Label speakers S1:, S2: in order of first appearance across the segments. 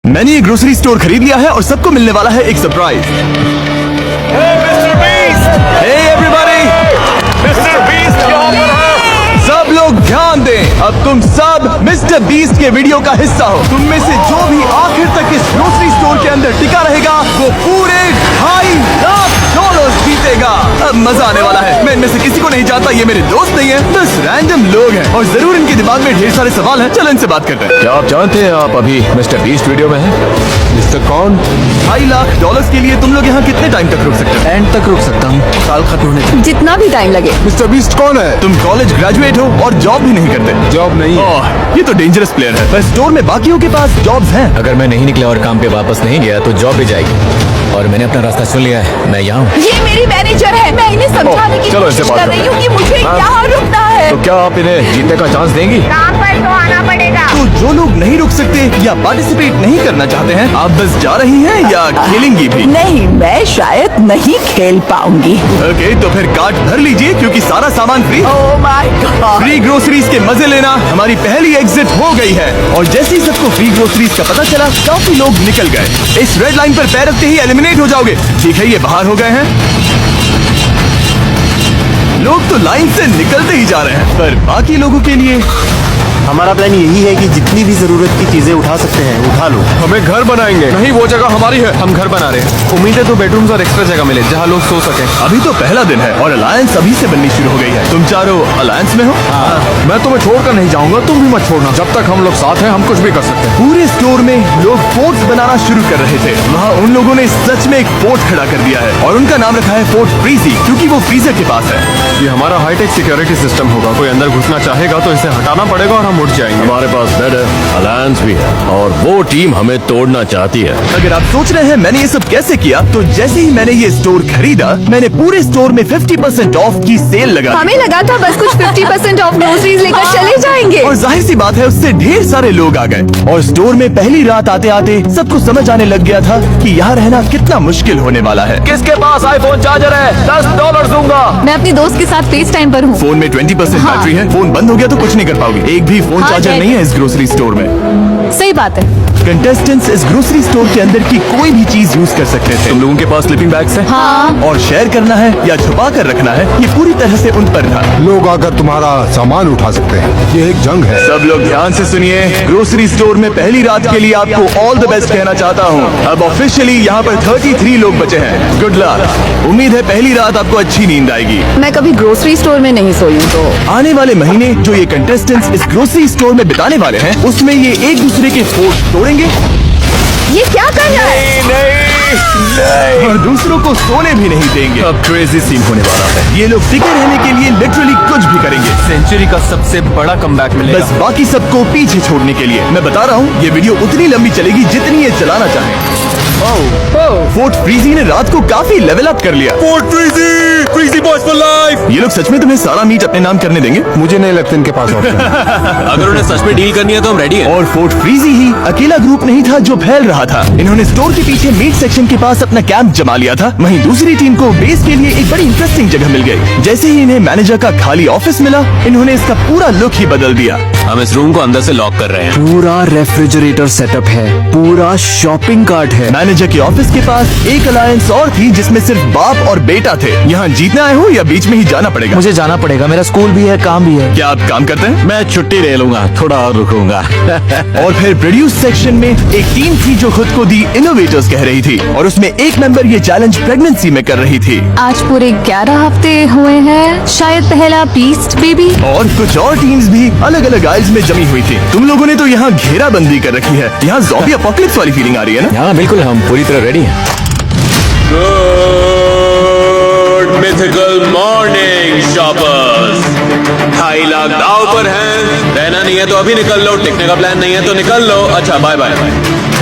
S1: मैंने ये grocery store खरीद लिया है और सबको मिलने वाला है एक surprise. Hey everybody!
S2: Mister beast यहाँ पर है।
S1: सब लोग ध्यान दें, अब तुम सब मिस्टर बीस्ट के वीडियो का हिस्सा हो। तुम में से जो भी आखिर तक इस ग्रोसरी स्टोर के अंदर टिका रहेगा वो पूरे $2.5 जीतेगा। अब मजा आने वाला है। मैं इनमें से किसी को नहीं जानता, ये मेरे दोस्त नहीं है, बस रैंडम लोग हैं और जरूर इनके दिमाग में ढेर सारे सवाल हैं। चलो इनसे बात करते हैं।
S2: क्या आप जानते हैं आप अभी मिस्टर बीस्ट वीडियो में हैं? मिस्टर कौन?
S1: $2.5 लाख के लिए तुम लोग यहाँ कितने टाइम तक रुक सकते हो?
S3: एंड तक रुक सकता हूँ, साल खत्म होने तक।
S4: जितना भी टाइम लगे।
S2: मिस्टर बीस्ट कौन है?
S1: तुम कॉलेज ग्रेजुएट हो और जॉब भी नहीं करते।
S2: जॉब नहीं है।
S1: ओह, ये तो डेंजरस प्लेयर है। पर स्टोर में बाकियों के पास जॉब्स हैं।
S3: अगर मैं नहीं निकला और काम पे वापस नहीं गया तो जॉब भी जाएगी। और मैंने अपना रास्ता चुन लिया है, मैं यहाँ हूँ।
S4: ये मेरी मैनेजर है, मैं इन्हें समझाने की
S2: चलो,
S4: कोशिश
S2: इससे बात
S4: कर रही हूँ कि मुझे
S2: हाँ।
S4: यहाँ रुकना है।
S2: तो क्या आप इन्हें जीतने का चांस देंगी?
S5: काम पर तो आना पड़ेगा।
S1: तो जो लोग नहीं रुक सकते या पार्टिसिपेट नहीं करना चाहते हैं, आप बस जा रही हैं या खेलेंगी भी?
S4: नहीं, मैं शायद नहीं खेल पाऊंगी।
S1: ओके, तो फिर कार्ट भर लीजिए क्योंकि सारा सामान free.
S4: Oh my God.
S1: Free groceries के मजे लेना हमारी पहली एग्जिट हो गई है और जैसे ही सबको फ्री ग्रोसरीज का पता चला, काफी लोग निकल गए। इस रेड लाइन पर पैर रखते ही एलिमिनेट हो जाओगे। ठीक है, ये बाहर हो गए हैं। लोग तो लाइन से निकलते ही जा रहे हैं, पर बाकी लोगों के लिए
S6: हमारा प्लान यही है कि जितनी भी जरूरत की चीजें उठा सकते हैं उठा लो।
S2: हमें घर बनाएंगे। नहीं, वो जगह हमारी है, हम घर बना रहे हैं। उम्मीद है तो बेडरूम्स और एक्स्ट्रा जगह मिले जहाँ लोग सो सकें।
S1: अभी तो पहला दिन है और अलायंस अभी से बननी शुरू हो गई है। तुम चारों अलायंस में हो?
S2: मैं तुम्हें छोड़कर नहीं जाऊंगा, तुम भी मत छोड़ना। जब तक हम लोग साथ हैं हम कुछ भी कर सकते हैं।
S1: पूरे स्टोर में लोग फोर्ट्स बनाना शुरू कर रहे थे। वहाँ उन लोगों ने सच में एक फोर्ट खड़ा कर दिया है और उनका नाम रखा है फोर्ट फ्रीजी, क्योंकि वो फ्रीजर के पास है।
S2: ये हमारा हाईटेक सिक्योरिटी सिस्टम होगा। कोई अंदर घुसना चाहेगा तो इसे हटाना पड़ेगा और हम उठ जाएंगे।
S7: हमारे पास बेड है, अलायंस भी है और वो टीम हमें तोड़ना चाहती है।
S1: अगर आप सोच रहे हैं मैंने ये सब कैसे किया, तो जैसे ही मैंने ये स्टोर खरीदा, मैंने पूरे स्टोर में 50% ऑफ की सेल लगा दी।
S4: हमें लगा था बस कुछ 50% ऑफ ग्रोसरीज लेकर चले जाएंगे।
S1: और जाहिर सी बात है उससे ढेर सारे लोग आ गए और स्टोर में पहली रात आते आते सबको समझ आने लग गया था कि यहाँ रहना कितना मुश्किल होने वाला है।
S2: किसके पास आईफोन चार्जर है? $10 दूंगा।
S4: मैं अपनी दोस्त के साथ फेस टाइम पर हूँ।
S1: फोन में 20% बैटरी है, फोन बंद हो गया तो कुछ नहीं कर पाओगे। एक भी फोन
S4: हाँ,
S1: चार्जर
S4: डैड।
S1: नहीं है इस ग्रोसरी स्टोर में।
S4: सही बात है।
S1: कंटेस्टेंट्स इस ग्रोसरी स्टोर के अंदर की कोई भी चीज यूज कर सकते थे। तुम लोगों के पास स्लीपिंग बैग्स हैं?
S4: हाँ।
S1: और शेयर करना है या छुपा कर रखना है, ये पूरी तरह से उन पर था।
S8: लोग आकर तुम्हारा सामान उठा सकते हैं। ये एक जंग है।
S1: सब लोग ध्यान से सुनिए। ग्रोसरी स्टोर में पहली रात के लिए आपको ऑल द बेस्ट कहना चाहता हूँ। अब ऑफिशियली यहाँ पर 33 लोग बचे हैं। Good luck. उम्मीद है पहली रात आपको अच्छी नींद आएगी।
S4: मैं कभी ग्रोसरी स्टोर में नहीं सोई हूँ तो
S1: आने वाले महीने जो ये कंटेस्टेंट्स इस ग्रोसरी स्टोर में बिताने वाले हैं, उसमें ये एक दूसरे के फोर्ट तोड़ेंगे
S4: ये क्या कर रहा है?
S1: और दूसरों को सोने भी नहीं देंगे। अब क्रेजी सीन होने वाला है। ये लोग टिके रहने के लिए लिटरली कुछ भी करेंगे।
S3: सेंचुरी का सबसे बड़ा कमबैक मिलेगा।
S1: बस बाकी सबको पीछे छोड़ने के लिए। मैं बता रहा हूँ, ये वीडियो उतनी लंबी चलेगी जितनी ये चलाना चाहे। फोर्ट फ्रीजी ने रात को काफी लेवल अप कर लिया।
S2: Fort frizzy, frizzy boys for life.
S1: ये लोग सच में तुम्हें सारा मीट अपने नाम करने देंगे?
S8: मुझे नहीं लगता इनके पास ऑप्शन है।
S7: अगर उन्हें सच में डील करनी है तो हम रेडी हैं।
S1: और फोर्ट फ्रीजी ही अकेला ग्रुप नहीं था जो फैल रहा था। इन्होंने स्टोर के पीछे मीट सेक्शन के पास अपना कैंप जमा लिया था। वहीं दूसरी टीम को बेस के लिए एक बड़ी इंटरेस्टिंग जगह मिल गई। जैसे ही इन्हें मैनेजर का खाली ऑफिस मिला, इन्होंने इसका पूरा लुक ही बदल दिया।
S7: हम इस रूम को अंदर से लॉक कर रहे हैं।
S3: पूरा रेफ्रिजरेटर सेटअप है, पूरा शॉपिंग कार्ट है।
S1: मैनेजर के ऑफिस के पास एक अलायंस और थी जिसमें सिर्फ बाप और बेटा थे। यहाँ जीतने आए हो या बीच में ही जाना पड़ेगा?
S3: मुझे जाना पड़ेगा, मेरा स्कूल भी है, काम भी है।
S1: क्या आप काम करते हैं?
S7: मैं छुट्टी ले लूंगा, थोड़ा और रुकूंगा।
S1: और फिर प्रोड्यूस सेक्शन में एक टीम थी जो खुद को दी इनोवेटर्स कह रही थी और उसमें एक मेंबर ये चैलेंज प्रेगनेंसी में कर रही थी।
S4: आज पूरे 11 हफ्ते हुए हैं, शायद पहला बीस्ट बेबी।
S1: और कुछ और टीम्स भी अलग अलग आइल्स में जमी हुई थी। तुम लोगों ने तो यहाँ घेराबंदी कर रखी है। यहाँ ज़ॉम्बी अपोकलिप्स वाली फीलिंग आ रही है ना?
S3: हाँ बिल्कुल, हम पूरी तरह रेडी हैं।
S7: Good mythical morning shoppers. 2.5 lakh दाव पर हैं। रहना नहीं है तो अभी निकल लो, टिकने का प्लान नहीं है तो निकल लो। अच्छा बाय बाय।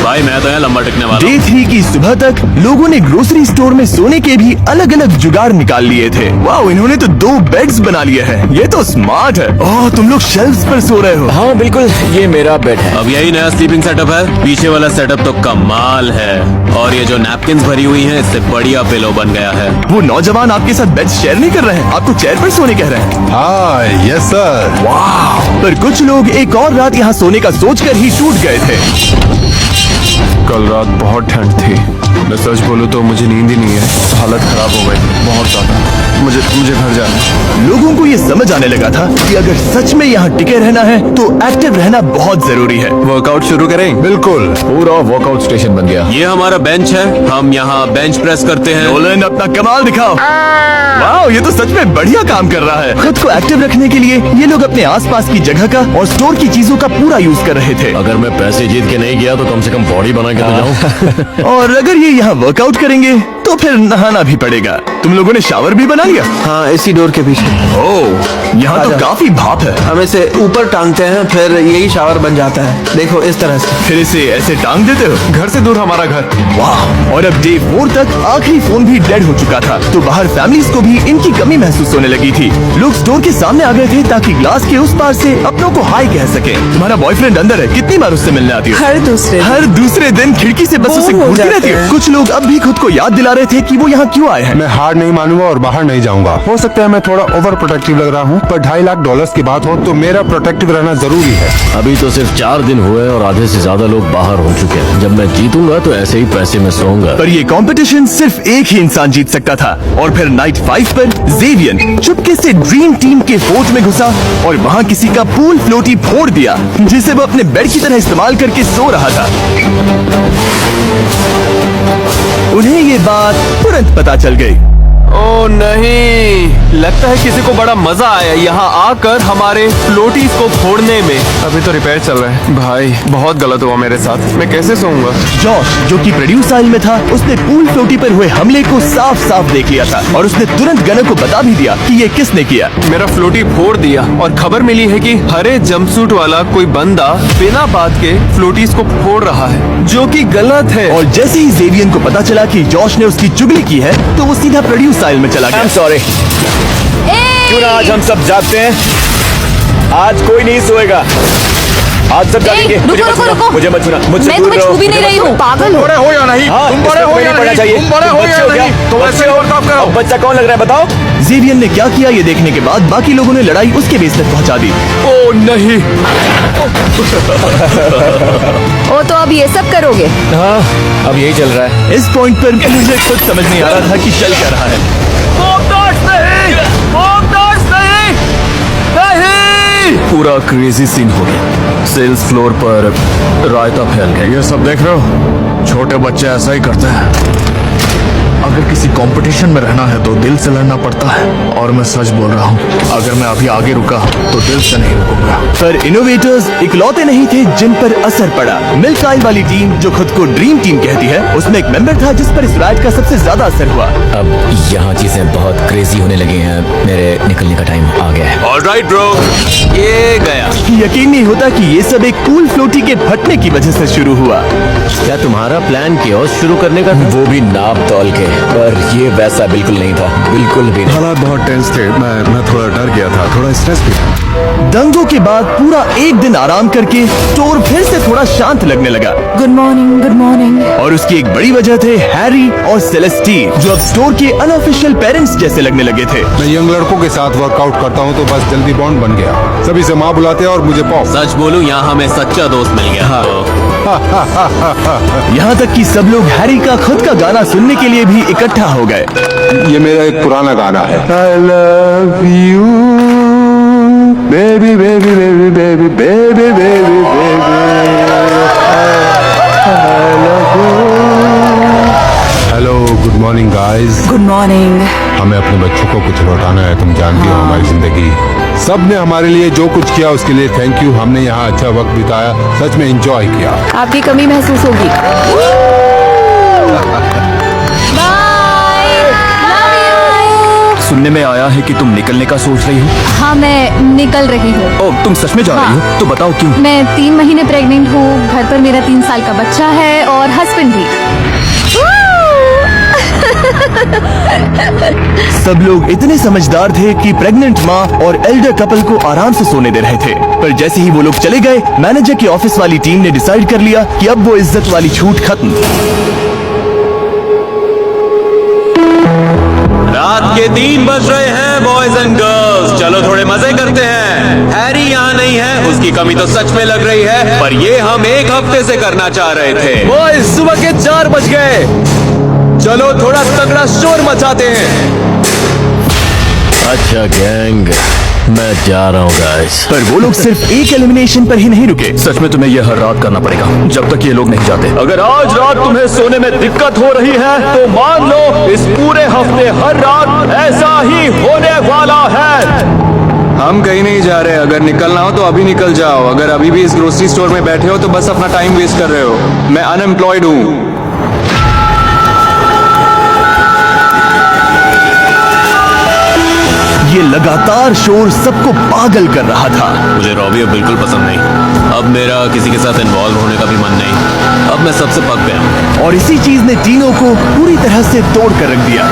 S7: भाई मैं तो यहाँ लंबा टिकने वाला हूँ।
S1: डे 3 की सुबह तक लोगों ने ग्रोसरी स्टोर में सोने के भी अलग अलग जुगाड़ निकाल लिए थे। वाओ, इन्होंने तो 2 बेड्स बना लिए हैं। ये तो स्मार्ट है। ओह, तुम लोग शेल्फ्स पर सो रहे हो।
S3: हाँ बिल्कुल, ये मेरा बेड है।
S7: अब यही नया स्लीपिंग सेटअप है। पीछे वाला सेटअप तो कमाल है और ये जो नैपकिन्स भरी हुई हैं, इससे बढ़िया पिलो बन गया है।
S1: वो नौजवान आपके साथ बेड शेयर नहीं कर रहे हैं, आपको चेयर पर सोने कह रहे हैं।
S8: हाँ, यस सर।
S1: वाह, पर कुछ लोग एक और रात यहाँ सोने का सोचकर ही टूट गए थे।
S2: कल रात बहुत ठंड थी। मैं सच बोलूं तो मुझे नींद ही नहीं है। हालत खराब हो गई बहुत ज्यादा। मुझे घर जाना है।
S1: लोगों को ये समझ आने लगा था कि अगर सच में यहाँ टिके रहना है तो एक्टिव रहना बहुत जरूरी है।
S2: वर्कआउट शुरू करें?
S8: बिल्कुल।
S3: पूरा वर्कआउट स्टेशन बन गया।
S7: ये हमारा बेंच है, हम यहाँ बेंच प्रेस करते हैं।
S1: नोलन अपना कमाल दिखाओ। वाओ, ये तो सच में बढ़िया काम कर रहा है। खुद को एक्टिव रखने के लिए ये लोग अपने आसपास की जगह का और स्टोर की चीजों का पूरा यूज कर रहे थे।
S3: अगर मैं पैसे जीत के नहीं गया तो कम से कम बॉडी बना के तो जाऊं।
S1: और अगर ये यहाँ वर्कआउट करेंगे तो फिर नहाना भी पड़ेगा। तुम लोगों ने शावर भी बना लिया?
S6: हाँ, इसी डोर के पीछे।
S1: ओह, यहाँ तो काफी भाप है।
S6: हम इसे ऊपर टांगते हैं, फिर यही शावर बन जाता है। देखो इस तरह से।
S1: फिर इसे ऐसे टांग देते हो?
S2: घर से दूर हमारा घर।
S1: वाह! और अब डे 4 तक आखिरी फोन भी डेड हो चुका था, तो बाहर फैमिलीज को भी इनकी कमी महसूस होने लगी थी। लोग स्टोर के सामने आ गए थे ताकि ग्लास के उस पार से अपनों को हाय कह सके। तुम्हारा बॉयफ्रेंड अंदर है, कितनी बार उससे मिलने आती हो? हर दूसरे दिन खिड़की से बस उसे घूरती रहती हो। कुछ लोग अब भी खुद को याद दिला रहे थे कि वो यहाँ क्यों आए हैं।
S8: मैं हार नहीं मानूंगा और बाहर नहीं जाऊंगा। हो सकता है मैं थोड़ा ओवर प्रोटेक्टिव लग रहा हूँ, पर $2.5 लाख की बात हो तो मेरा प्रोटेक्टिव रहना जरूरी है।
S3: अभी तो सिर्फ 4 दिन हुए और आधे से ज्यादा लोग बाहर हो चुके हैं। जब मैं जीतूंगा तो ऐसे ही पैसे में सोऊंगा।
S1: पर ये कंपटीशन सिर्फ एक ही इंसान जीत सकता था। और फिर नाइट 5 पर जेवियन चुपके से ड्रीम टीम के फोर्ट में घुसा और वहाँ किसी का पूल फ्लोटी फोड़ दिया, जिसे वो अपने बेड की तरह इस्तेमाल करके सो रहा था। उन्हें ये बात तुरंत पता चल गई।
S2: ओ नहीं, लगता है किसी को बड़ा मजा आया यहाँ आकर हमारे फ्लोटीज को फोड़ने में। अभी तो रिपेयर चल रहा है। भाई बहुत गलत हुआ मेरे साथ, मैं कैसे सोऊंगा?
S1: जॉश, जो कि प्रोड्यूस आइल में था, उसने पूल फ्लोटी पर हुए हमले को साफ साफ देख लिया था और उसने तुरंत गनर को बता भी दिया कि ये किसने किया।
S2: मेरा फ्लोटी फोड़ दिया और खबर मिली है कि हरे जंपसूट वाला कोई बंदा बिना बात के फ्लोटीज को फोड़ रहा है, जो कि गलत है।
S1: और जैसे ही जेवियन को पता चला कि जॉश ने उसकी चुगली की है, तो वो सीधा प्रोड्यूस आइल में चला गया।
S3: सॉरी।
S1: क्यों ना आज हम सब जागते हैं? आज कोई नहीं सोएगा। आज सब जागेंगे। मुझे मत छूना, मुझे मत छूना, मुझसे
S4: मैं
S1: दूर
S4: तुम्हें
S1: रहो।
S4: छू भी नहीं रही हूँ, पागल हो।
S2: बड़े हो या नहीं,
S1: हाँ,
S2: तुम बड़े हो या
S1: पढ़ना
S2: नहीं,
S1: चाहिए।
S2: तुम बड़े हो
S1: बच्चे
S2: या
S1: क्या?
S2: नहीं, तो ऐसे बर्ताव करो।
S1: अब बच्चा कौन लग रहा है बताओ? जेवियन ने क्या किया ये देखने के बाद बाकी लोगों ने लड़ाई उसके बेस तक पहुंचा दी।
S2: ओ नहीं।
S4: ओ तो अब ये सब करोगे?
S3: हाँ, अब यही चल रहा है।
S1: इस पॉइंट पर मुझे खुद समझ नहीं आ रहा था कि चल क्या रहा है।
S3: पूरा क्रेजी सीन हो गया। सेल्स फ्लोर पर रायता फैल गया।
S9: ये सब देख रहे हो? छोटे बच्चे ऐसा ही करते हैं। अगर किसी कंपटीशन में रहना है तो दिल से लड़ना पड़ता है, और मैं सच बोल रहा हूँ, अगर मैं अभी आगे रुका तो दिल से नहीं रुकूंगा।
S1: पर इनोवेटर्स इकलौते नहीं थे जिन पर असर पड़ा। मिल्क आइल वाली टीम, जो खुद को ड्रीम टीम कहती है, उसमें एक मेंबर था जिस पर इस राइड का सबसे ज्यादा असर हुआ।
S3: अब यहाँ चीजें बहुत क्रेजी होने लगी हैं। मेरे निकलने का टाइम आ गया है।
S7: ऑलराइट ब्रो, ये गया।
S1: यकीन नहीं होता कि ये सब एक पूल फ्लोटी के फटने की वजह से शुरू हुआ।
S3: क्या तुम्हारा प्लान कियोस्क शुरू करने का था? वो भी नाप तौल के, पर ये वैसा बिल्कुल नहीं था, बिल्कुल भी नहीं।
S8: हालात बहुत टेंस थे। मैं थोड़ा डर गया था, थोड़ा स्ट्रेस भी था।
S1: दंगों के बाद पूरा एक दिन आराम करके स्टोर फिर से थोड़ा शांत लगने लगा।
S4: Good morning, good morning.
S1: और उसकी एक बड़ी वजह थे हैरी और सेलेस्टीन, जो अब स्टोर के अनऑफिशियल पेरेंट्स जैसे लगने लगे थे।
S8: मैं यंग लड़कों के साथ वर्कआउट करता हूँ तो बस जल्दी बॉन्ड बन गया। सभी से माँ बुलाते हैं और मुझे पॉप।
S7: सच बोलूं, यहाँ हमें सच्चा दोस्त मिल गया।
S1: यहाँ तक कि सब लोग हैरी का खुद का गाना सुनने के लिए भी इकट्ठा हो गए।
S8: ये मेरा एक पुराना गाना है। I love you, baby, baby, baby, baby, baby, baby, baby. I love you. Hello, good morning, guys.
S4: Good morning.
S8: हमें अपने बच्चों को कुछ लौटाना है। तुम जानती हो हमारी जिंदगी, सब ने हमारे लिए जो कुछ किया उसके लिए थैंक यू। हमने यहाँ अच्छा वक्त बिताया, सच में एंजॉय किया।
S4: आपकी कमी महसूस होगी।
S1: सुनने में आया है कि तुम निकलने का सोच रही हो।
S4: हाँ, मैं निकल रही हूँ।
S1: ओह, तुम सच में जा रही हो? तो बताओ क्यों?
S4: मैं 3 महीने प्रेग्नेंट हूँ। घर पर मेरा 3 साल का बच्चा है और हस्बैंड भी।
S1: सब लोग इतने समझदार थे कि प्रेग्नेंट माँ और एल्डर कपल को आराम से सोने दे रहे थे। पर जैसे ही वो लोग चले गए, मैनेजर की ऑफिस वाली टीम ने डिसाइड कर लिया कि अब वो इज्जत वाली छूट खत्म।
S7: रात के 3 बज रहे हैं बॉयज एंड गर्ल्स, चलो थोड़े मजे करते हैं। हैरी यहाँ नहीं है, उसकी कमी तो सच में लग रही है, पर ये हम 1 हफ्ते से करना चाह रहे थे।
S1: बॉयज सुबह के 4 बज गए, चलो थोड़ा तगड़ा शोर मचाते हैं।
S3: अच्छा गैंग, मैं जा रहा हूँ गाइस।
S1: पर वो लोग सिर्फ एक एलिमिनेशन पर ही नहीं रुके।
S9: सच में तुम्हें यह हर रात करना पड़ेगा जब तक ये लोग नहीं जाते।
S2: अगर आज रात तुम्हें सोने में दिक्कत हो रही है तो मान लो इस पूरे हफ्ते हर रात ऐसा ही होने वाला है।
S1: हम कहीं नहीं जा रहे, अगर निकलना हो तो अभी निकल जाओ। अगर अभी भी इस ग्रोसरी स्टोर में बैठे हो तो बस अपना टाइम वेस्ट कर रहे हो। मैं अनएम्प्लॉयड हूँ। ये लगातार शोर सबको पागल कर रहा था।
S7: मुझे रॉबी अब बिल्कुल पसंद नहीं। अब मेरा किसी के साथ इन्वॉल्व होने का भी मन नहीं। अब मैं सबसे पक गया हूँ।
S1: और इसी चीज ने टीनो को पूरी तरह से तोड़ कर रख दिया।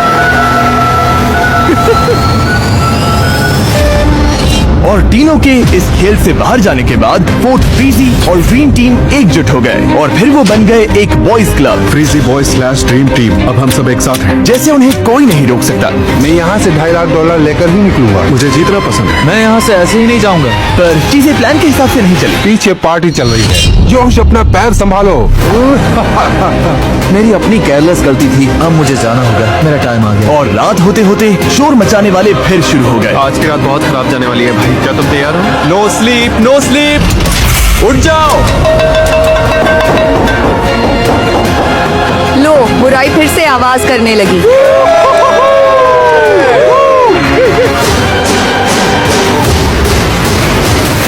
S1: और टीनो के इस खेल से बाहर जाने के बाद फोर्ट फ्रीजी और ड्रीम टीम एकजुट हो गए और फिर वो बन गए एक boys club,
S8: frizzy boys / dream team. अब हम सब एक साथ हैं।
S1: जैसे उन्हें कोई नहीं रोक सकता।
S8: मैं यहाँ से $2.5 लाख लेकर ही निकलूंगा। मुझे जीतना पसंद है।
S6: मैं यहाँ से ऐसे ही नहीं जाऊंगा।
S1: पर चीजें प्लान के हिसाब से नहीं चली।
S8: पीछे पार्टी चल रही है। जोश, अपना पैर संभालो।
S6: मेरी अपनी केयरलेस गलती थी। अब मुझे जाना होगा, मेरा टाइम आ गया।
S1: और रात होते होते शोर मचाने वाले फिर शुरू हो गए।
S2: आज की रात बहुत खराब जाने वाली है भाई, क्या तुम तैयार हो?
S1: नो स्लीप, नो स्लीप, उठ जाओ।
S4: लो, बुराई फिर से आवाज करने लगी।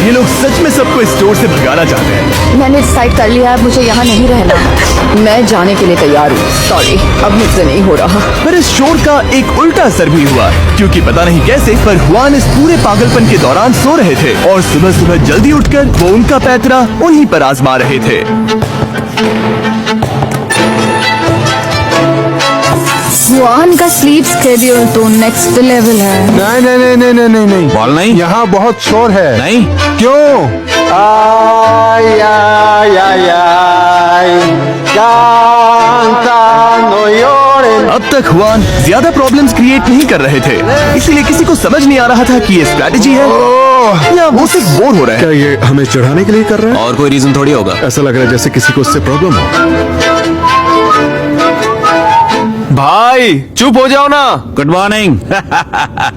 S1: ये लोग सच में सबको स्टोर से भगाना चाहते हैं।
S10: मैंने डिसाइड कर लिया है, मुझे यहाँ नहीं रहना। मैं जाने के लिए तैयार हूँ। सॉरी, अब मुझसे नहीं हो रहा।
S1: पर इस शोर का एक उल्टा असर भी हुआ, क्योंकि पता नहीं कैसे पर हुआन इस पूरे पागलपन के दौरान सो रहे थे और सुबह सुबह जल्दी उठकर वो उनका पैतरा उन्हीं पर आजमा रहे थे।
S4: जुआन का स्लीप स्केड्यूल तो नेक्स्ट लेवल है।
S8: नहीं नहीं नहीं नहीं नहीं नहीं
S7: बॉल नहीं?
S8: यहाँ बहुत शोर है।
S7: नहीं?
S8: क्यों?
S1: अब तक हुआन ज्यादा प्रॉब्लम्स क्रिएट नहीं कर रहे थे, इसीलिए किसी को समझ नहीं आ रहा था कि ये स्ट्रैटेजी है या वो सिर्फ बोर हो रहे हैं।
S8: क्या ये हमें चढ़ाने के लिए कर रहे हैं?
S7: और कोई रीजन थोड़ी होगा।
S8: ऐसा लग रहा है जैसे किसी को उससे प्रॉब्लम हो।
S2: भाई चुप हो जाओ ना।
S7: Good morning.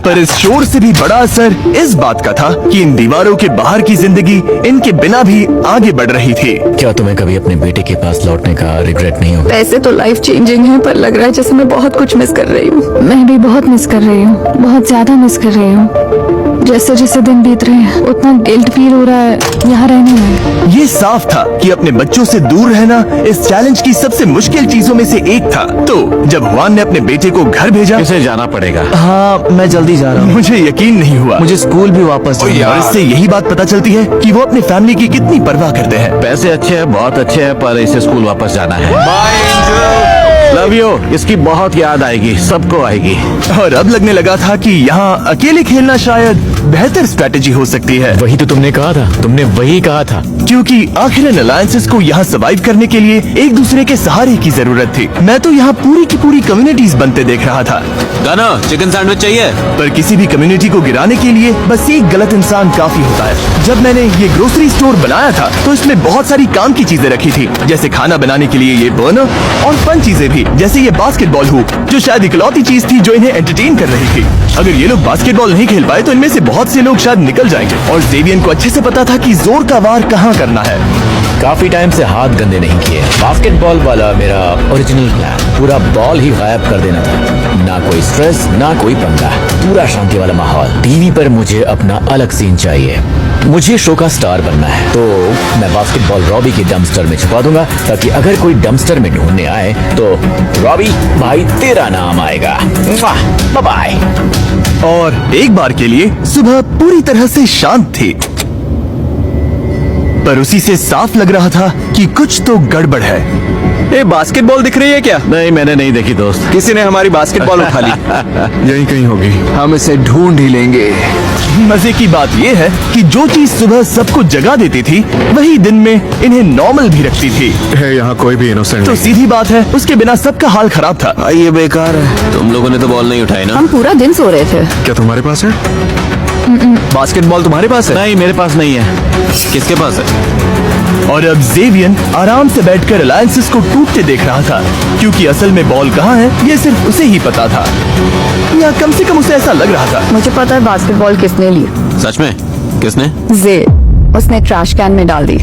S1: पर इस शोर से भी बड़ा असर इस बात का था कि इन दीवारों के बाहर की जिंदगी इनके बिना भी आगे बढ़ रही थी।
S3: क्या तुम्हें कभी अपने बेटे के पास लौटने का रिग्रेट नहीं होगा?
S10: वैसे तो लाइफ चेंजिंग है, पर लग रहा है जैसे मैं बहुत कुछ मिस कर रही हूँ।
S4: मैं भी बहुत मिस कर रही हूँ, बहुत ज्यादा मिस कर रही हूँ। जैसे जैसे दिन बीत रहे हैं उतना गिल्ट फील हो रहा है यहाँ रहने में।
S1: ये साफ था कि अपने बच्चों से दूर रहना इस चैलेंज की सबसे मुश्किल चीजों में से एक था। तो जब हुआन ने अपने बेटे को घर भेजा,
S3: इसे जाना पड़ेगा।
S6: हाँ, मैं जल्दी जा रहा हूँ।
S1: मुझे यकीन नहीं हुआ।
S6: मुझे स्कूल भी वापस
S1: और
S6: जाना है।
S1: इससे यही बात पता चलती है कि वो अपनी फैमिली की कितनी परवाह करते हैं।
S3: पैसे अच्छे हैं, बहुत अच्छे हैं, पर इसे स्कूल वापस जाना है। Love you. इसकी बहुत याद आएगी, सबको आएगी।
S1: और अब लगने लगा था कि यहाँ अकेले खेलना शायद बेहतर स्ट्रैटेजी हो सकती है।
S3: वही तो तुमने कहा था, तुमने वही कहा था।
S1: क्योंकि आखिर इन अलायंसेस को यहाँ सर्वाइव करने के लिए एक दूसरे के सहारे की जरूरत थी। मैं तो यहाँ पूरी की पूरी कम्युनिटीज बनते देख रहा था।
S7: गाना चिकन सैंडविच चाहिए?
S1: पर किसी भी कम्युनिटी को गिराने के लिए बस एक गलत इंसान काफी होता है। जब मैंने ये ग्रोसरी स्टोर बनाया था तो इसमें बहुत सारी काम की चीजें रखी थी, जैसे खाना बनाने के लिए ये बर्नर और फन चीजें भी, जैसे ये बास्केटबॉल हुप, जो शायद इकलौती चीज थी जो इन्हें एंटरटेन कर रही थी। अगर ये लोग बास्केटबॉल नहीं खेल पाए तो इनमें से बहुत से लोग शायद निकल जाएंगे। और जेवियन को अच्छे से पता था कि जोर का वार कहाँ करना है।
S3: काफी टाइम से हाथ गंदे नहीं किए। बास्केटबॉल वाला मेरा ओरिजिनल प्लान, पूरा बॉल ही गायब कर देना था। ना कोई स्ट्रेस, ना कोई पंगा, पूरा शांति वाला माहौल। टीवी पर मुझे अपना अलग सीन चाहिए। मुझे शो का स्टार बनना है, तो मैं बास्केटबॉल रॉबी के डंपस्टर में छुपा दूंगा, ताकि अगर कोई डंपस्टर में ढूंढने आए तो रॉबी भाई तेरा नाम आएगा। Bye bye.
S1: और एक बार के लिए सुबह पूरी तरह से शांत थी, पर उसी से साफ लग रहा था कि कुछ तो गड़बड़ है। ये बास्केटबॉल दिख रही है क्या?
S6: नहीं, मैंने नहीं देखी दोस्त।
S1: किसी ने हमारी बास्केटबॉल उठा ली।
S8: यही कहीं होगी।
S1: हम इसे ढूंढ ही लेंगे। मजे की बात यह है कि जो चीज सुबह सबको जगा देती थी वही दिन में इन्हें नॉर्मल भी रखती थी।
S8: है यहाँ कोई भी इनोसेंट
S1: तो सीधी बात है, उसके बिना सबका हाल खराब था।
S7: ये बेकार है। तुम लोगों ने तो बॉल नहीं उठाई ना?
S10: हम पूरा दिन सो रहे थे।
S8: क्या तुम्हारे पास है?
S1: बास्केटबॉल तुम्हारे पास है?
S6: नहीं, मेरे पास नहीं है।
S7: किसके पास है?
S1: और अब जेवियन आराम से बैठकर अलायंसेस को टूटते देख रहा था, क्योंकि असल में बॉल कहाँ है ये सिर्फ उसे ही पता था, या कम से कम उसे ऐसा लग रहा था।
S10: मुझे पता है बास्केटबॉल किसने ली।
S7: सच में? किसने?
S10: जे, उसने ट्रैश कैन में डाल दी।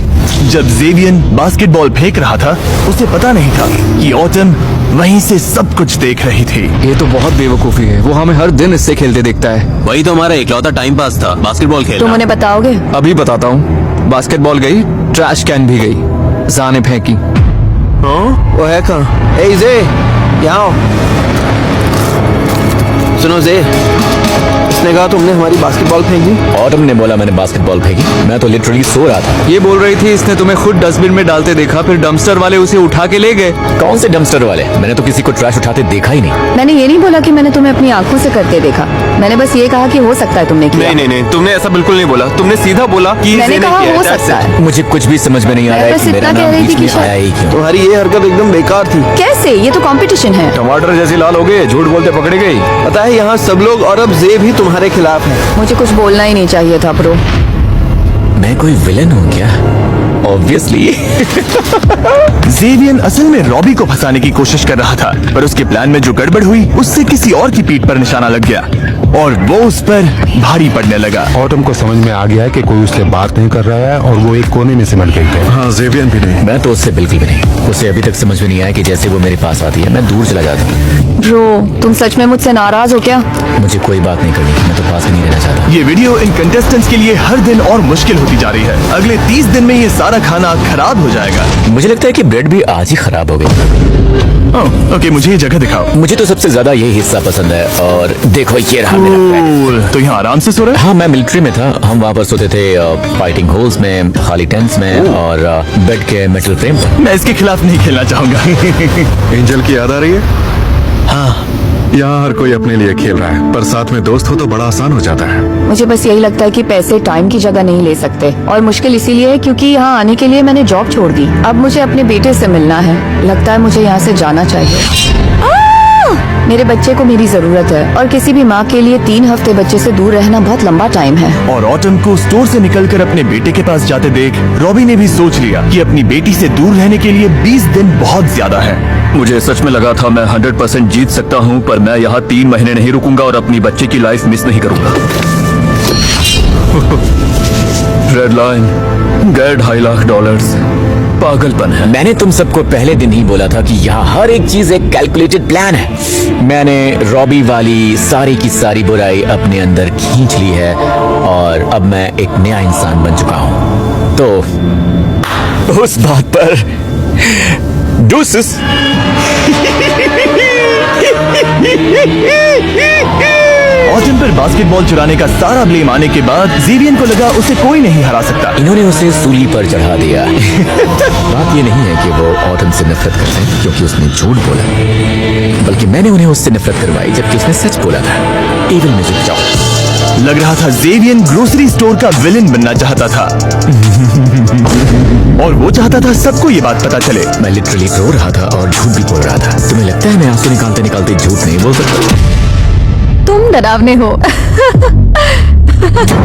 S1: जब जेवियन बास्केटबॉल फेंक रहा था उसे पता नहीं था कि ऑटम वहीं से सब कुछ देख रही थी।
S2: ये तो बहुत बेवकूफी है, वो हमें हर दिन इससे खेलते देखता है।
S7: वही तो हमारा इकलौता टाइम पास था, बास्केटबॉल खेलना।
S10: तुम उन्हें बताओगे?
S2: अभी बताता हूँ। बास्केटबॉल गई, ट्रैश कैन भी गई, जा ने फेंकी।
S1: वो है कहाँ? ए जे, यहाँ आओ। सुनो जे, इसने कहा तुमने हमारी बास्केटबॉल फेंकी।
S3: ऑटम ने बोला मैंने बास्केटबॉल फेंकी। मैं तो लिटरली सो रहा था।
S2: ये बोल रही थी इसने तुम्हें खुद डस्टबिन में डालते देखा, फिर डंपस्टर वाले उसे उठा के ले गए।
S3: कौन से डंपस्टर वाले? मैंने तो किसी को ट्रैश उठाते देखा ही नहीं।
S10: मैंने ये नहीं बोला कि मैंने तुम्हें अपनी आंखों से करते देखा। मैंने बस ये कहा कि हो सकता है तुमने किया।
S2: नहीं, तुमने ऐसा बिल्कुल नहीं बोला। तुमने सीधा बोला कि
S10: मैंने
S2: इसे
S10: कहा
S2: नहीं किया,
S10: हो
S2: that's
S10: सकता
S2: it।
S10: है।
S3: मुझे कुछ भी समझ में नहीं आ
S10: मैं
S3: रहा है
S10: बस
S3: कि मेरा
S10: इतना कह
S3: नाम
S10: रही थी
S3: बीच में
S10: कि
S3: आया ही क्यों।
S1: तुम्हारी ये हरकत एकदम बेकार थी।
S10: कैसे? ये तो कंपटीशन है।
S2: टमाटर जैसी लाल हो गई, झूठ बोलते पकड़ी गई।
S1: पता है यहाँ सब लोग और अब जे भी तुम्हारे खिलाफ है।
S10: मुझे कुछ बोलना ही नहीं चाहिए था प्रो।
S3: मैं कोई विलन हूँ क्या? ऑब्वियसली।
S1: जेवियन असल में रॉबी को फंसाने की कोशिश कर रहा था, पर उसके प्लान में जो गड़बड़ हुई उससे किसी और की पीठ पर निशाना लग गया और वो उस पर भारी पड़ने लगा।
S8: ऑटम को समझ में आ गया है कि कोई उससे बात नहीं कर रहा है और वो एक कोने में सिमट गई है। हाँ, जेवियन भी नहीं।
S3: मैं तो उससे बिल्कुल भी नहीं। उसे अभी तक समझ में नहीं आया कि जैसे वो मेरे पास आती है मैं दूर चला जाता हूँ।
S10: ब्रो, तुम सच में मुझसे नाराज हो क्या?
S3: मुझे कोई बात नहीं करनी, मैं तो पास ही नहीं रहना चाहता।
S1: ये वीडियो इन कंटेस्टेंट्स के लिए हर दिन और मुश्किल होती जा रही है। अगले 30 दिन में ये सारा खाना खराब हो जाएगा।
S3: मुझे लगता है कि ब्रेड भी आज ही खराब हो गई।
S1: ओके, मुझे ये जगह दिखाओ।
S3: मुझे तो सबसे ज्यादा ये हिस्सा पसंद है। और देखो ये रहा मेरा बेड।
S1: तो यहाँ आराम से सो रहे?
S3: हाँ, मैं मिलिट्री में था। हम वहाँ पर सोते थे फाइटिंग होल्स में, खाली टेंट्स में और बेड के मेटल फ्रेम पर।
S1: मैं इसके खिलाफ नहीं खेलना चाहूंगा।
S8: एंजल की याद आ रही है? हाँ, यहाँ हर कोई अपने लिए खेल रहा है, पर साथ में दोस्त हो तो बड़ा आसान हो जाता है।
S10: मुझे बस यही लगता है कि पैसे टाइम की जगह नहीं ले सकते, और मुश्किल इसीलिए है क्योंकि यहाँ आने के लिए मैंने जॉब छोड़ दी। अब मुझे अपने बेटे से मिलना है। लगता है मुझे यहाँ से जाना चाहिए। मेरे बच्चे को मेरी जरूरत है, और किसी भी माँ के लिए 3 हफ्ते बच्चे से दूर रहना बहुत लंबा टाइम है।
S1: और ऑटम को स्टोर से निकलकर अपने बेटे के पास जाते देख रॉबी ने भी सोच लिया कि अपनी बेटी से दूर रहने के लिए 20 दिन बहुत ज्यादा है।
S2: मुझे सच में लगा था मैं 100% जीत सकता हूँ, पर मैं यहाँ 3 महीने नहीं रुकूंगा और अपनी बच्चे की लाइफ मिस नहीं करूंगा। रेड लाइन, गए $2.5 लाख। पागलपन है।
S3: मैंने तुम सबको पहले दिन ही बोला था कि यहाँ हर एक चीज एक कैलकुलेटेड प्लान है। मैंने रॉबी वाली सारी की सारी बुराई अपने अंदर खींच ली है और अब मैं एक नया इंसान बन चुका हूँ। तो उस बात पर डूसस।
S1: ऑटम पर बास्केटबॉल चुराने का सारा ब्लेम आने के बाद जेवियन को लगा उसे कोई नहीं हरा सकता।
S3: इन्होंने उसे सूली पर चढ़ा दिया। बात ये नहीं है कि वो ऑटम से नफरत करते हैं क्योंकि उसने झूठ बोला, बल्कि मैंने उन्हें उससे नफरत करवाई जबकि उसने सच बोला था। Evil magic chop.
S1: लग रहा था जेवियन ग्रोसरी स्टोर का विलेन बनना चाहता था। और वो चाहता था सबको ये बात पता चले।
S3: मैं लिटरली रो रहा था और झूठ भी बोल रहा था। तुम्हें लगता है मैं आंसू निकालते निकालते झूठ नहीं बोल सकता?
S4: तुम डरावने हो।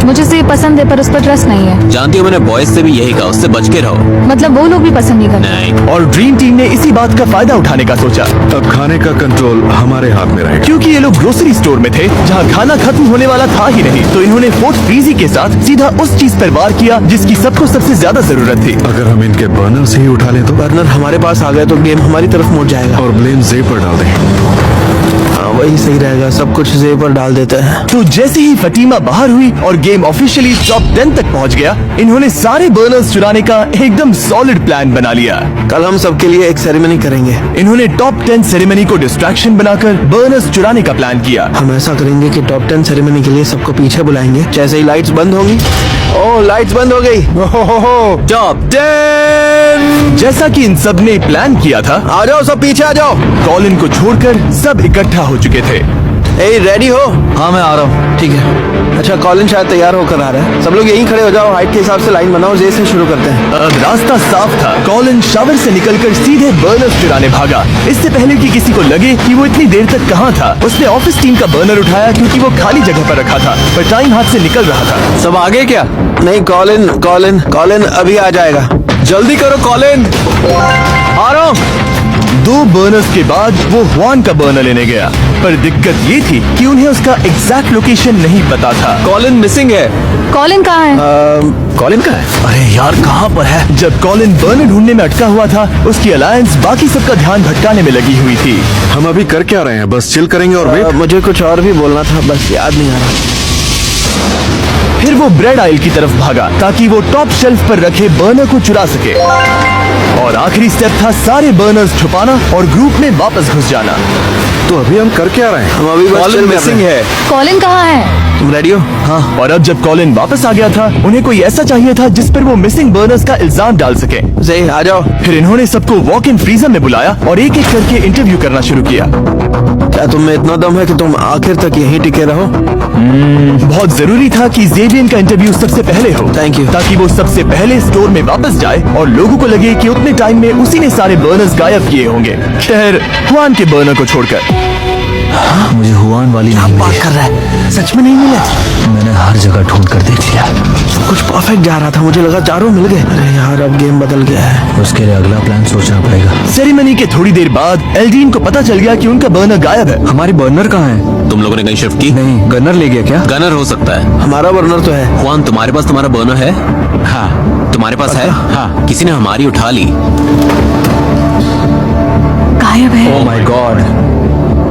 S4: मुझे से पसंद है पर उस पर ट्रस्ट नहीं है।
S7: जानती हो मैंने बॉयज से भी यही कहा, उससे बच के रहो।
S4: मतलब वो लोग भी पसंद नहीं करते।
S7: नहीं।
S1: और ड्रीम टीम ने इसी बात का फायदा उठाने का सोचा।
S8: अब खाने का कंट्रोल हमारे हाथ में रहेगा,
S1: क्योंकि ये लोग ग्रोसरी स्टोर में थे जहाँ खाना खत्म होने वाला था ही नहीं, तो इन्होंने फोर्ट फ्रीजी के साथ सीधा उस चीज पर वार किया जिसकी सबको सबसे ज्यादा जरूरत थी।
S8: अगर हम इनके बर्नर से ही उठा लें तो
S1: बर्नर हमारे पास आ गए तो गेम हमारी तरफ मुड़ जाएगा।
S8: और ब्लेम जे पर डाल दें।
S6: हाँ वही सही रहेगा, सब कुछ जे पर डाल देते हैं।
S1: तो जैसे ही फटीमा बाहर हुई और गेम ऑफिशियली टॉप 10 तक पहुंच गया, इन्होंने सारे बर्नर्स चुराने का एकदम सॉलिड प्लान बना लिया।
S6: कल हम सबके लिए एक सेरेमनी करेंगे।
S1: इन्होंने टॉप 10 सेरेमनी को डिस्ट्रैक्शन बनाकर बर्नर्स चुराने का प्लान किया।
S6: हम ऐसा करेंगे कि टॉप 10 सेरेमनी के लिए सबको पीछे बुलाएंगे। जैसे ही लाइट्स बंद होंगी, ओह लाइट्स बंद हो गई।
S1: टॉप 10 जैसा कि इन सब ने प्लान किया था,
S6: आ जाओ सब पीछे आ जाओ।
S1: कॉलिन को छोड़कर सब इकट्ठा हो चुके थे।
S6: ए रेडी हो?
S1: हाँ मैं आ रहा हूँ।
S6: ठीक है। अच्छा कॉलिन शायद तैयार होकर आ रहा है। सब लोग यहीं खड़े हो जाओ, हाइट के हिसाब से लाइन बनाओ। जे से शुरू करते हैं।
S1: अब रास्ता साफ था। कॉलिन शावर से निकलकर सीधे बर्नर्स चुराने भागा। इससे पहले कि किसी को लगे कि वो इतनी देर तक कहाँ था, उसने ऑफिस टीम का बर्नर उठाया क्योंकि वो खाली जगह पर रखा था, पर टाइम हाथ से निकल रहा था।
S2: सब आगे क्या?
S6: नहीं कॉलिन कॉलिन कॉलिन अभी आ जाएगा।
S2: जल्दी करो कॉलिन। आ रहा हूँ।
S1: 2 बर्नर्स के बाद वो हुआन का बर्नर लेने गया, पर दिक्कत ये थी कि उन्हें उसका एग्जैक्ट लोकेशन नहीं पता था।
S2: कॉलिन मिसिंग है।
S4: कॉलिन कहाँ है?
S3: कॉलिन कहाँ है?
S1: अरे यार कहाँ पर है? जब कॉलिन बर्नर ढूंढने में अटका हुआ था, उसकी अलायंस बाकी सबका ध्यान भटकाने में लगी हुई थी।
S9: हम अभी कर क्या रहे हैं? बस चिल करेंगे और वेट।
S6: मुझे कुछ और भी बोलना था, बस याद नहीं आ रहा।
S1: फिर वो ब्रेड आइल की तरफ भागा ताकि वो टॉप शेल्फ पर रखे बर्नर को चुरा सके। और आखिरी स्टेप था सारे बर्नर्स छुपाना और ग्रुप में वापस घुस जाना।
S9: तो अभी हम कर क्या रहे हैं?
S6: हम अभी बस
S2: कॉलिन
S6: chill कर
S2: मिसिंग
S6: रहे हैं।
S2: है।
S4: कॉलिन कहाँ है?
S6: तुम रेडी हो?
S1: हाँ, और अब जब कॉलिन वापस आ गया था, उन्हें कोई ऐसा चाहिए था जिस पर वो मिसिंग बर्नर्स का इल्जाम डाल सके।
S6: जे आ जाओ।
S1: फिर इन्होंने सबको वॉक इन फ्रीजर में बुलाया और एक एक करके इंटरव्यू करना शुरू किया।
S6: क्या तुम में इतना दम है कि तुम आखिर तक यहीं टिके रहो?
S1: बहुत जरूरी था कि जेवियन का इंटरव्यू सबसे पहले हो।
S6: Thank you।
S1: ताकि वो सबसे पहले स्टोर में वापस जाए और लोगों को लगे कि उतने टाइम में उसी ने सारे बर्नर्स गायब किए होंगे, खैर हुआन के बर्नर को छोड़कर।
S3: मुझे हुआन वाली नहीं
S6: बात
S3: मिली।
S6: कर रहा है, सच में नहीं मिले?
S3: मैंने हर जगह ढूंढ कर देख लिया।
S6: सब कुछ परफेक्ट जा रहा था, मुझे लगा चारों मिल गए। अरे यार अब गेम बदल गया है।
S3: उसके लिए अगला प्लान सोचना पड़ेगा।
S1: सेरेमनी के थोड़ी देर बाद एल्डीन को पता चल गया कि उनका बर्नर गायब है।
S2: हमारी बर्नर कहाँ है?
S7: तुम लोगों ने कहीं शिफ्ट की?
S2: नहीं, गनर ले गया क्या?
S7: गनर हो सकता है।
S6: हमारा बर्नर तो है।
S7: जुआन तुम्हारे पास तुम्हारा बर्नर है?
S3: हाँ
S7: तुम्हारे पास है? हाँ। किसी ने हमारी उठा ली।
S4: गायब है।
S2: ओह माय गॉड।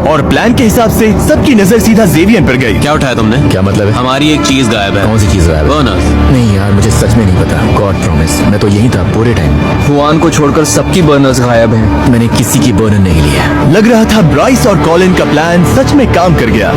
S1: और प्लान के हिसाब से सबकी नजर सीधा जेवियन पर गई।
S7: क्या उठाया तुमने?
S3: क्या मतलब है?
S7: हमारी एक चीज गायब है।
S3: कौन सी चीज गायब है?
S7: बर्नर्स।
S3: नहीं यार मुझे सच में नहीं पता। गॉड प्रॉमिस, मैं तो यही था पूरे टाइम।
S2: हुआन को छोड़कर सबकी बर्नर्स गायब हैं।
S3: मैंने किसी की बर्नर नहीं लिया।
S1: लग रहा था ब्राइस और कॉलिन का प्लान सच में काम कर गया,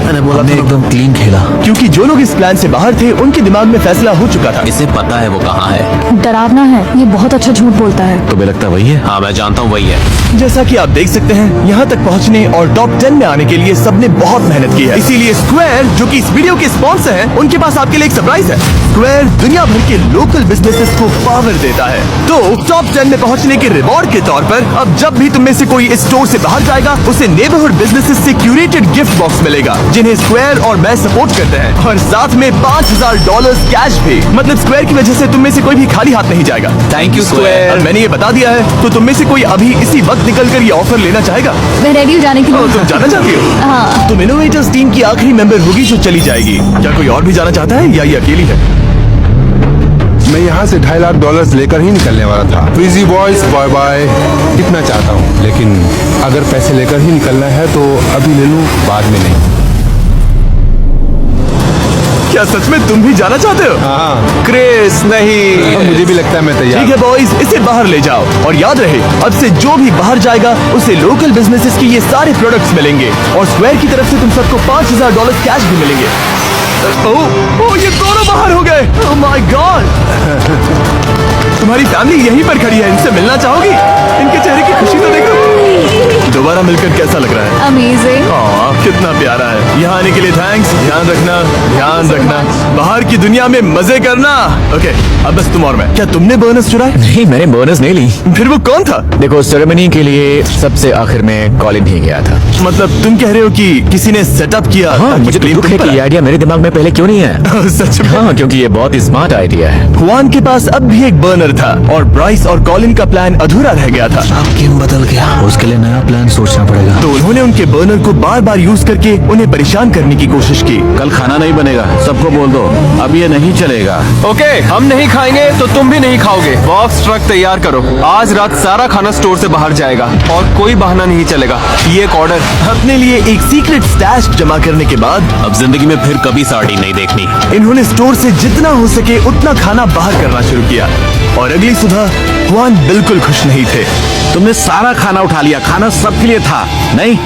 S6: मैंने बोला
S3: हमने
S6: था
S3: एकदम क्लीन खेला।
S1: क्योंकि जो लोग इस प्लान से बाहर थे उनके दिमाग में फैसला हो चुका था।
S7: इसे पता है वो कहाँ है।
S4: डरावना है, ये बहुत अच्छा झूठ बोलता है।
S3: तुम्हें लगता वही है?
S7: हाँ मैं जानता हूँ वही है।
S1: जैसा कि आप देख सकते हैं, यहाँ तक पहुँचने और टॉप 10 में आने के लिए सबने बहुत मेहनत की है। इसीलिए स्क्वायर, जो कि इस वीडियो के स्पॉन्सर हैं, उनके पास आपके लिए एक सरप्राइज है। स्क्वायर दुनिया भर के लोकल बिजनेसेस को पावर देता है। तो टॉप 10 में पहुंचने के रिवॉर्ड के तौर पर अब जब भी तुम में से कोई इस स्टोर से बाहर जाएगा, उसे नेबरहुड बिजनेसेस से क्यूरेटेड गिफ्ट बॉक्स मिलेगा, जिन्हें स्क्वायर और मैं सपोर्ट करते हैं, और साथ में $5000 कैश भी। मतलब स्क्वायर की वजह से तुम में से कोई भी खाली हाथ नहीं जाएगा।
S7: Thank you square.
S1: और मैंने ये बता दिया है, तो तुम में से कोई अभी इसी वक्त निकलकर ये ऑफर लेना चाहेगा?
S4: मैं रेडी हो जाने के
S1: तुम
S4: लिए।
S1: जाना चाहती हो?
S4: हाँ।
S1: तुम इनोवेटर्स टीम की आखिरी मेंबर होगी जो चली जाएगी। क्या कोई और भी जाना चाहता है या ये अकेली है?
S8: मैं यहाँ से $2.5 लाख लेकर ही निकलने वाला था। Busy boys bye bye. इतना चाहता हूँ, लेकिन अगर पैसे लेकर ही निकलना है तो अभी ले लूँ, बाद में नहीं।
S1: क्या सच में तुम भी जाना चाहते हो?
S8: हाँ
S1: क्रिस नहीं।
S8: मुझे भी लगता है मैं तैयार।
S1: ठीक है बॉयज, इसे बाहर ले जाओ और याद रहे, अब से जो भी बाहर जाएगा उसे लोकल बिजनेसेस के ये सारे प्रोडक्ट्स मिलेंगे और स्क्वायर की तरफ से तुम सबको $5000 कैश भी मिलेंगे। ओह ये दोनों बाहर हो गए। ओह माय गॉड। तुम्हारी फैमिली यहीं पर खड़ी है, इनसे मिलना चाहोगी? इनके चेहरे की खुशी तो देखो। दोबारा मिलकर कैसा लग रहा है?
S4: अमेजिंग।
S1: कितना प्यारा है। यहाँ आने के लिए थैंक्स। ध्यान रखना, ध्यान रखना। बाहर की दुनिया में मजे करना। ओके, अब बस तुम और मैं। क्या तुमने बोनस चुराए?
S3: नहीं मैंने बोनस नहीं ली।
S1: फिर वो कौन था?
S3: देखो सेरेमनी के लिए सबसे आखिर में कॉलिन ही गया था।
S1: मतलब तुम कह रहे हो कि किसी ने सेटअप किया?
S3: हाँ
S1: ताकि
S3: मुझे तो
S1: blame
S3: दुख है
S1: तुम पर
S3: कि ये आइडिया मेरे दिमाग में पहले क्यों नहीं आया।
S1: आए? सच में?
S3: हाँ क्योंकि ये बहुत ही स्मार्ट आइडिया है।
S1: हुआन के पास अब भी एक बर्नर था और ब्राइस और कॉलिन का प्लान अधूरा रह गया था।
S6: अब गेम बदल गया।
S3: उसके लिए नया प्लान सोचना पड़ेगा।
S1: तो उन्होंने उनके बर्नर को बार बार यूज करके उन्हें परेशान करने की कोशिश की।
S3: कल खाना नहीं बनेगा, सबको बोल दो, अब ये नहीं चलेगा।
S2: ओके, हम नहीं खाएंगे तो तुम भी नहीं खाओगे। बॉक्स ट्रक तैयार करो, आज रात सारा खाना स्टोर से बाहर जाएगा और कोई बहाना नहीं चलेगा। ये एक ऑर्डर।
S1: अपने लिए एक सीक्रेट स्टैश जमा करने के बाद
S7: अब जिंदगी में फिर कभी साड़ी नहीं देखनी।
S1: इन्होंने स्टोर से जितना हो सके उतना खाना बाहर करना शुरू किया और अगली सुबह जुआन बिल्कुल खुश नहीं थे।
S3: तुमने सारा खाना उठा लिया, खाना सबके लिए था, नहीं?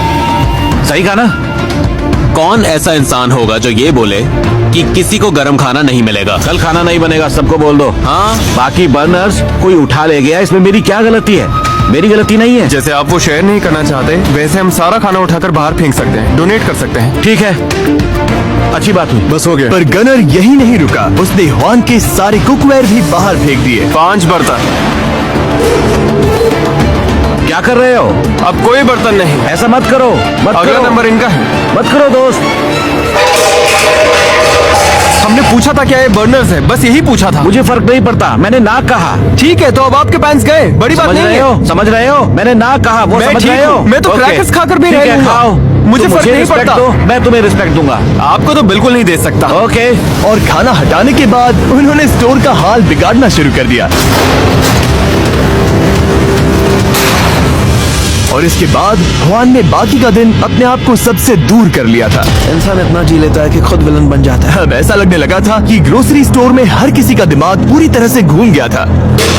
S3: सही कहा ना?
S7: कौन ऐसा इंसान होगा जो ये बोले कि किसी को गर्म खाना नहीं मिलेगा?
S3: कल खाना नहीं बनेगा, सबको बोल दो।
S7: हाँ,
S3: बाकी बर्नर्स कोई उठा ले गया, इसमें मेरी क्या गलती है? मेरी गलती नहीं है।
S2: जैसे आप वो शेयर नहीं करना चाहते, वैसे हम सारा खाना उठाकर बाहर फेंक सकते हैं, डोनेट कर सकते हैं।
S3: ठीक है, अच्छी बात हुई, बस हो गया।
S1: पर गनर यही नहीं रुका, उसने जुआन के सारे कुकवेयर भी बाहर फेंक दिए।
S2: 5 बर्तन।
S3: क्या कर रहे हो?
S2: अब कोई बर्तन नहीं।
S3: ऐसा मत करो, मत
S2: अगला
S3: करो।
S2: नंबर इनका है।
S3: मत करो दोस्त।
S2: हमने पूछा था क्या ये बर्नर्स है, बस यही पूछा था।
S3: मुझे फर्क नहीं पड़ता, मैंने ना कहा।
S2: ठीक है, तो अब आपके पैंट्स गए, बड़ी बात
S3: समझ
S2: नहीं
S3: रहे
S2: है।
S3: हो? समझ रहे हो? मैंने ना कहा, वो
S2: मैं
S3: समझ
S2: ठीक
S3: रहे हो?
S2: हूँ, मैं तो
S3: ओके।
S2: क्रैकर्स खाकर भी
S3: ठीक
S2: रह
S3: है,
S2: लूंगा।
S3: खाओ।
S2: मुझे
S3: तुम
S2: फर्क नहीं
S3: रिस्पेक्ट
S2: पड़ता।
S3: दो, मैं तुम्हें रिस्पेक्ट दूंगा।
S2: आपको तो बिल्कुल नहीं दे सकता।
S3: ओके।
S1: और खाना हटाने के बाद उन्होंने स्टोर का हाल बिगाड़ना शुरू कर दिया। और इसके बाद जुआन ने बाकी का दिन अपने आप को सबसे दूर कर लिया था।
S6: इंसान इतना जी लेता है कि खुद विलन बन जाता है।
S1: अब ऐसा लगने लगा था कि ग्रोसरी स्टोर में हर किसी का दिमाग पूरी तरह से घूम गया था।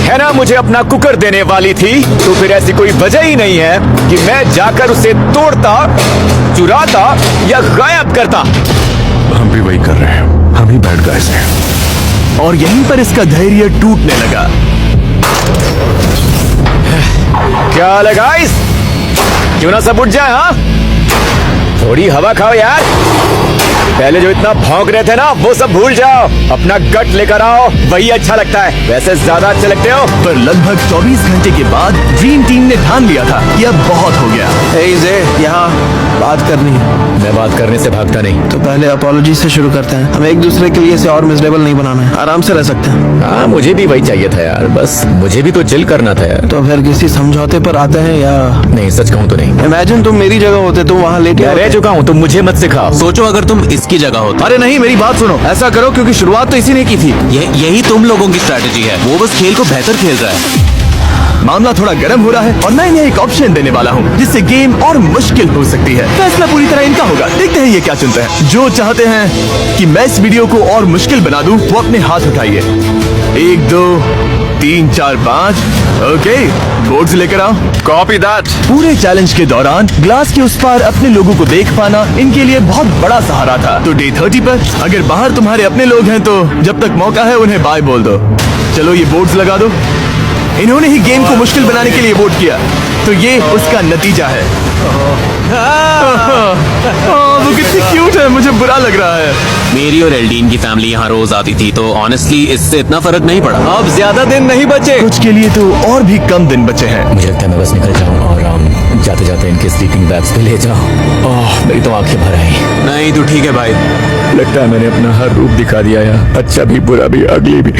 S3: है ना, मुझे अपना कुकर देने वाली थी, तो फिर ऐसी कोई वजह ही नहीं है कि मैं जाकर उसे तोड़ता, चुराता या गायब करता।
S8: हम भी वही कर रहे हैं, हम ही बैड गाइस हैं।
S1: और यहीं पर इसका धैर्य टूटने लगा।
S3: क्या हाल है गाइस? क्यों ना सब उठ जाए? हाँ, थोड़ी हवा खाओ यार। पहले जो इतना भौंक रहे थे ना, वो सब भूल जाओ। अपना गट लेकर आओ, वही अच्छा लगता है। वैसे ज्यादा अच्छे लगते हो।
S1: पर लगभग 24 घंटे के बाद ड्रीम टीम ने ठान लिया था कि अब बहुत हो गया।
S6: यहाँ बात करनी है।
S3: मैं बात करने से भागता नहीं।
S6: तो पहले अपॉलॉजी से शुरू करते हैं। हम एक दूसरे के लिए इसे और मिजरेबल नहीं बनाना है, आराम से रह सकते हैं।
S3: हाँ, मुझे भी वही चाहिए था यार, बस मुझे भी तो चिल करना था यार।
S6: तो फिर किसी समझौते पर आते हैं या
S3: नहीं, सच कहूँ तो नहीं।
S6: इमेजिन तुम मेरी जगह होते, तुम वहाँ लेटे
S3: मैं रह
S6: होते।
S3: चुका हूँ, तुम मुझे मत सिखाओ।
S7: सोचो अगर तुम इसकी जगह होते।
S6: अरे नहीं, मेरी बात सुनो। ऐसा करो क्योंकि शुरुआत तो इसी ने की थी।
S7: यही तुम लोगों की स्ट्रैटेजी है। वो बस खेल को बेहतर खेल रहा है।
S1: मामला थोड़ा गर्म हो रहा है और मैं इन्हें एक ऑप्शन देने वाला हूँ जिससे गेम और मुश्किल हो सकती है। फैसला पूरी तरह इनका होगा। देखते हैं ये क्या चुनते हैं। जो चाहते हैं कि मैं इस वीडियो को और मुश्किल बना दूं, वो अपने हाथ उठाइए। 1 2 3 4 5। ओके, बोर्ड्स लेकर आओ।
S2: Copy that.
S1: पूरे चैलेंज के दौरान ग्लास के उस पार अपने लोगों को देख पाना इनके लिए बहुत बड़ा सहारा था। तो डे 30 पर अगर बाहर तुम्हारे अपने लोग हैं तो जब तक मौका है उन्हें बाय बोल दो। चलो ये बोर्ड्स लगा दो। इन्होंने ही गेम को मुश्किल बनाने के लिए वोट किया, तो ये उसका नतीजा है। वो कितनी क्यूट है, मुझे बुरा लग रहा है।
S7: मेरी और एल्डीन की फैमिली यहाँ रोज आती थी, तो ऑनेस्टली इससे इतना फर्क नहीं पड़ा।
S1: अब ज्यादा दिन नहीं बचे, कुछ के लिए तो और भी कम दिन बचे हैं।
S3: मुझे लगता है मैं बस निकल जाऊँ और जाते जाते इनके स्लीपिंग बैग्स पे ले जाऊँ। ओह, मेरी तो आंखें भर आई।
S7: नहीं तो ठीक है भाई।
S3: लगता है मैंने अपना हर रूप दिखा दिया यार, अच्छा भी, बुरा भी, अगली भी।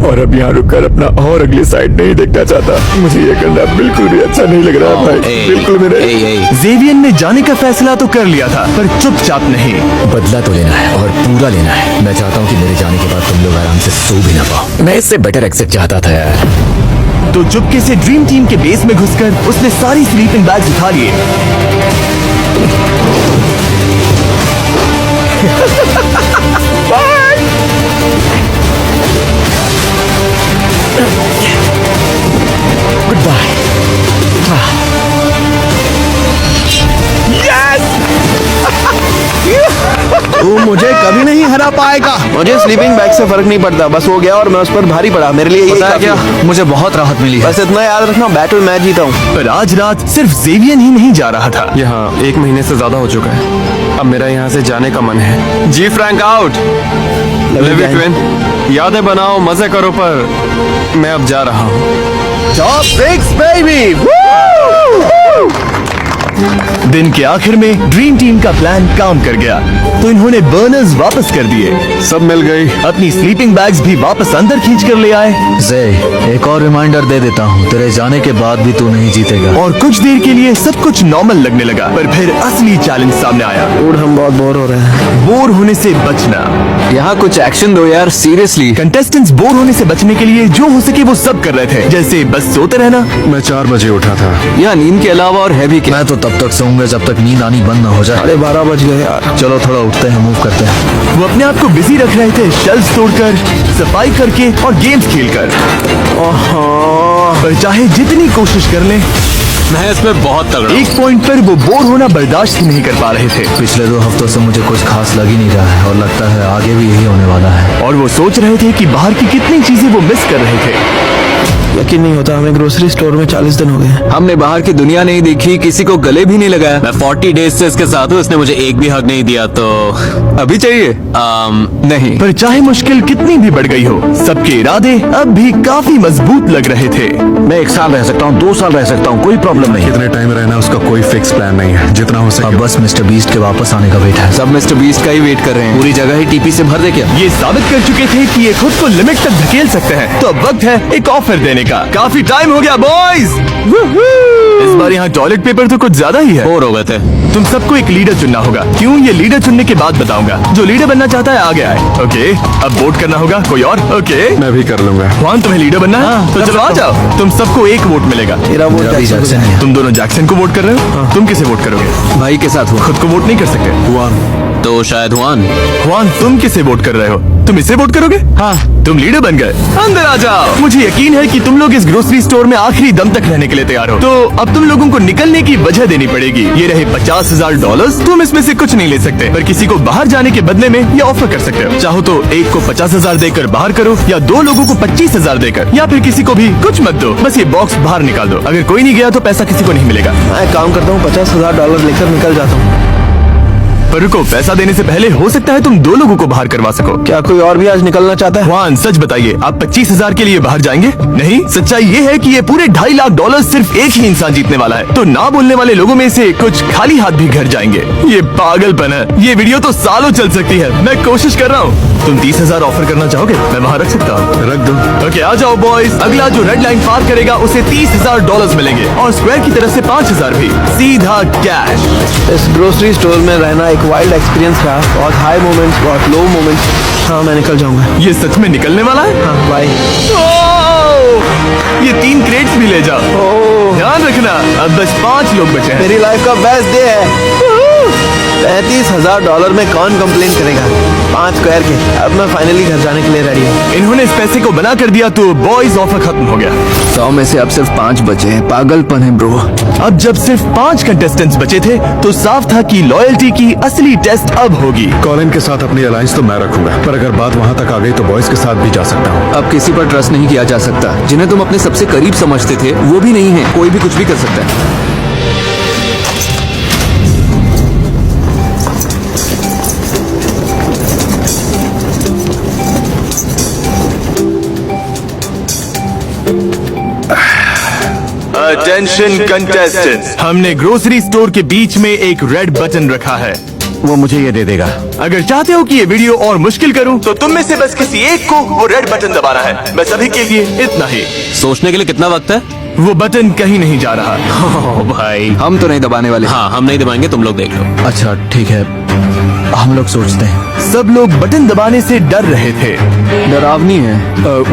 S3: और अब यहाँ रुककर अपना और अगली साइड नहीं देखना चाहता। मुझे ये करना बिल्कुल भी अच्छा नहीं लग रहा भाई, बिल्कुल मेरे।
S1: जेवियन ने जाने का फैसला तो कर लिया था, पर चुपचाप नहीं।
S3: बदला तो लेना है और पूरा लेना है। मैं चाहता हूँ कि मेरे जाने के बाद तुम लोग आराम से सो भी ना पाओ। मैं इससे बेटर एग्जिट चाहता था यार।
S1: तो चुपके से ड्रीम टीम के बेस में घुसकर उसने सारी स्लीपिंग बैग्स उठा लिए।
S3: Goodbye.
S6: तू मुझे कभी नहीं हरा पाएगा। मुझे स्लीपिंग बैग से फर्क नहीं पड़ता, बस हो गया और मैं उस पर भारी पड़ा। मेरे लिए यही काफी है।
S2: मुझे बहुत राहत मिली है।
S6: बस इतना याद रखना, बैटल मैं जीता हूँ।
S1: पर आज रात सिर्फ जेवियन ही नहीं जा रहा था।
S2: यहाँ 1 महीने से ज्यादा हो चुका है। अब मेरा यहाँ से जाने का मन है। जी frank out. Live it win. यादें बनाओ, मजे करो, पर मैं अब जा रहा हूँ।
S1: Top 6 baby. दिन के आखिर में ड्रीम टीम का प्लान काम कर गया, तो इन्होंने बर्नर्स वापस कर दिए,
S8: सब मिल गई।
S1: अपनी स्लीपिंग बैग्स भी वापस अंदर खींच कर ले आए,
S9: जे, एक और रिमाइंडर दे देता हूँ, तेरे जाने के बाद भी तू नहीं जीतेगा।
S1: और कुछ देर के लिए सब कुछ नॉर्मल लगने लगा। पर फिर असली चैलेंज सामने आया,
S6: और हम बहुत बोर हो रहे हैं।
S1: बोर होने से बचना।
S2: यहाँ कुछ एक्शन दो यार, सीरियसली।
S1: कंटेस्टेंट्स बोर होने से बचने के लिए जो हो सके वो सब कर रहे थे, जैसे बस सोते रहना।
S8: मैं 4 बजे उठा था।
S2: यहाँ नींद के अलावा और है भी क्या?
S9: मैं तो तब तक सोऊंगा जब तक नींद आनी बंद न हो जाए।
S6: 12:30 बज गए यार।
S9: चलो थोड़ा उठते हैं, मूव करते हैं।
S1: वो अपने आप को बिजी रख रहे थे, शेल्फ तोड़कर, सफाई करके और गेम्स खेलकर। पर चाहे जितनी कोशिश कर लें,
S7: मैं इसमें बहुत तगड़ा
S1: एक पॉइंट पर वो बोर होना बर्दाश्त ही नहीं कर पा रहे थे।
S9: पिछले 2 हफ्तों से मुझे कुछ खास लग ही नहीं रहा है और लगता है आगे भी यही होने वाला है।
S1: और वो सोच रहे थे कि बाहर की कितनी चीजें वो मिस कर रहे थे।
S6: यकीन नहीं होता, हमें ग्रोसरी स्टोर में 40 दिन हो गए।
S2: हमने बाहर की दुनिया नहीं देखी, किसी को गले भी नहीं लगाया।
S7: मैं 40 डेज से इसके साथ हूँ, इसने मुझे एक भी हक नहीं दिया, तो
S2: अभी चाहिए? नहीं।
S1: पर चाहे मुश्किल कितनी भी बढ़ गई हो, सबके इरादे अब भी काफी मजबूत लग रहे थे।
S9: मैं 1 साल रह सकता हूँ, 2 साल रह सकता हूँ, कोई प्रॉब्लम नहीं।
S8: कितने टाइम रहना उसका कोई फिक्स प्लान नहीं है, जितना हो
S9: अब
S8: सके।
S9: बस मिस्टर बीस्ट के वापस आने का वेट है।
S2: सब मिस्टर बीस्ट का ही वेट कर रहे हैं। पूरी जगह ही टीपी से भर दे क्या?
S1: ये साबित कर चुके थे कि ये खुद को लिमिट तक धकेल सकते हैं, तो अब वक्त है एक ऑफर देने का। काफी टाइम हो गया बॉयज। इस बार यहाँ टॉयलेट पेपर तो कुछ ज्यादा ही है।
S7: बोर हो गए थे।
S1: तुम सबको एक लीडर चुनना होगा। क्यों, ये लीडर चुनने के बाद बताऊंगा। जो लीडर बनना चाहता है आगे आए। ओके, अब वोट करना होगा। कोई और? ओके,
S8: मैं भी कर लूंगा।
S1: जुआन तुम्हें लीडर बनना है, तो चलो आ जाओ। तुम सबको एक वोट मिलेगा।
S6: मेरा वोट
S9: मेरा भी जैक्सन है।
S1: तुम दोनों जैक्सन को वोट कर रहे हो। तुम किसे वोट करोगे?
S2: भाई के साथ हुआ।
S1: खुद को वोट नहीं कर सकते।
S7: तो शायद हुआन।
S1: जुआन, तुम किसे वोट कर रहे हो? तुम इसे वोट करोगे? हाँ, तुम लीडर बन गए। अंदर आ जाओ। मुझे यकीन है कि तुम लोग इस ग्रोसरी स्टोर में आखिरी दम तक रहने के लिए तैयार हो। तो अब तुम लोगों को निकलने की वजह देनी पड़ेगी। ये रहे $50,000। तुम इसमें से कुछ नहीं ले सकते, पर किसी को बाहर जाने के बदले में ये ऑफर कर सकते हो। चाहो तो एक को 50,000 देकर बाहर करो, या 2 लोगों को 25,000 देकर, या फिर किसी को भी कुछ मत दो, बस ये बॉक्स बाहर निकाल दो। अगर कोई नहीं गया तो पैसा किसी को नहीं मिलेगा।
S6: मैं एक काम करता हूँ, $50,000 लेकर निकल जाता हूँ।
S1: पर रुको, पैसा देने से पहले हो सकता है तुम 2 लोगों को बाहर करवा सको।
S6: क्या कोई और भी आज निकलना चाहता है?
S1: जुआन, सच बताइए, आप 25,000 के लिए बाहर जाएंगे? नहीं, सच्चाई ये है कि ये पूरे $2.5 लाख सिर्फ एक ही इंसान जीतने वाला है। तो ना बोलने वाले लोगों में से कुछ खाली हाथ भी घर जाएंगे। ये पागलपन है। ये वीडियो तो सालों चल सकती है। मैं कोशिश कर रहा हूँ। तुम 30,000 ऑफर करना चाहोगे? मैं वहाँ रख सकता हूँ।
S8: रख दो।
S1: ओके, आ जाओ बॉयज। अगला जो रेड लाइन पार करेगा उसे $30,000 मिलेंगे, और स्क्वायर की तरफ से 5,000 भी, सीधा कैश।
S6: इस ग्रोसरी स्टोर में रहना एक वाइल्ड एक्सपीरियंस रहा। बहुत हाई मोमेंट्स, बहुत लो मोमेंट्स। हाँ, मैं निकल जाऊंगा।
S1: ये सच में निकलने वाला है?
S6: हाँ, बाय।
S1: ये 3 क्रेट्स भी ले जाओ। ध्यान रखना, अब बस 5 लोग बचे हैं।
S6: मेरी लाइफ का बेस्ट डे है। $35,000 में कौन कंप्लेन करेगा? 5 स्क्वायर के। अब मैं फाइनली घर जाने के लिए रेडी हूँ।
S1: इन्होंने इस पैसे को बना कर दिया तो बॉयज ऑफर खत्म हो गया।
S2: 100 में से अब सिर्फ 5 बचे हैं। पागलपन है ब्रो।
S1: अब जब सिर्फ 5 कंटेस्टेंट्स बचे थे, तो साफ था कि लॉयल्टी की असली टेस्ट अब होगी।
S8: कॉलिन के साथ अपनी अलायंस तो मैं रखूंगा, पर अगर बात वहाँ तक आ गई तो बॉयज के साथ भी जा सकता हूँ।
S2: अब किसी पर ट्रस्ट नहीं किया जा सकता। जिन्हें तुम अपने सबसे करीब समझते थे वो भी नहीं है। कोई भी कुछ भी कर सकता है।
S1: अटेंशन कंटेस्टेंट्स, हमने ग्रोसरी स्टोर के बीच में एक रेड बटन रखा है।
S9: वो मुझे ये दे देगा।
S1: अगर चाहते हो कि ये वीडियो और मुश्किल करूं, तो तुम में से बस किसी एक को वो रेड बटन दबाना है। बस अभी के लिए इतना ही।
S7: सोचने के लिए कितना वक्त है?
S1: वो बटन कहीं नहीं जा रहा।
S7: ओ भाई,
S2: हम तो नहीं दबाने वाले।
S7: हाँ, हम नहीं दबाएंगे, तुम लोग देख लो।
S9: अच्छा ठीक है, हम लोग सोचते हैं।
S1: सब लोग बटन दबाने से डर रहे थे।
S2: डरावनी है।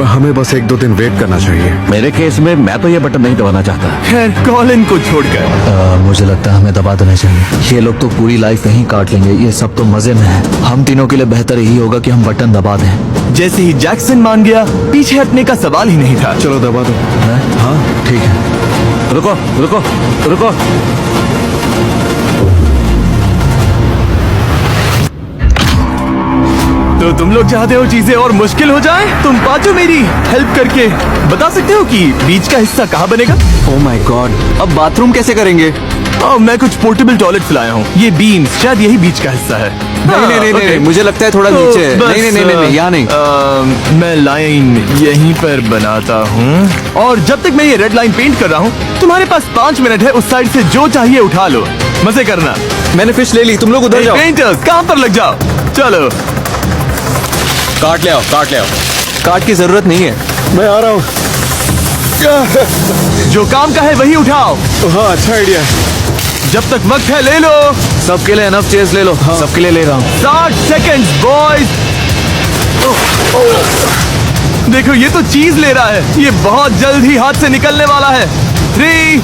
S8: हमें बस 1-2 दिन वेट करना चाहिए।
S9: मेरे केस में मैं तो ये बटन नहीं दबाना चाहता।
S1: खैर, कॉलिन को छोड़कर
S9: मुझे लगता है हमें दबा देना चाहिए। ये लोग तो पूरी लाइफ यहीं काट लेंगे। ये सब तो मजे में है। हम तीनों के लिए बेहतर यही होगा कि हम बटन दबा दें।
S1: जैसे ही जैक्सन मान गया, पीछे हटने का सवाल ही नहीं था।
S8: चलो दबा दो।
S9: हाँ ठीक है। रुको रुको रुको।
S1: तो तुम लोग चाहते हो चीजें और मुश्किल हो जाए? तुम पांचों मेरी हेल्प करके बता सकते हो कि बीच का हिस्सा कहाँ बनेगा?
S2: ओह माय गॉड, अब बाथरूम कैसे करेंगे?
S1: मैं कुछ पोर्टेबल टॉयलेट लाया हूँ। ये बीम्स शायद यही बीच का हिस्सा है।
S6: नहीं, मुझे लगता है थोड़ा नीचे है।
S1: बस,
S6: नहीं, यहाँ नहीं।
S1: मैं लाइन यहीं पर बनाता हूँ और जब तक मैं ये रेड लाइन पेंट कर रहा हूँ, तुम्हारे पास 5 मिनट है। उस साइड से जो चाहिए उठा लो, मजे करना।
S6: मैंने फिश ले ली, तुम लोग उधर जाओ।
S1: पेंटर्स काम पर लग जाओ, चलो।
S7: काट ले आओ, काट ले आओ।
S6: काट की जरूरत नहीं है, मैं आ रहा हूँ।
S1: जो काम का है वही उठाओ।
S6: हाँ, अच्छा आइडिया है।
S1: जब तक वक्त है ले लो।
S6: सबके लिए एनफ चेयर्स ले लो। सबके लिए ले रहा हूँ।
S1: 60 सेकंड्स बॉयज। देखो ये तो चीज ले रहा है, ये बहुत जल्द ही हाथ से निकलने वाला है। 3,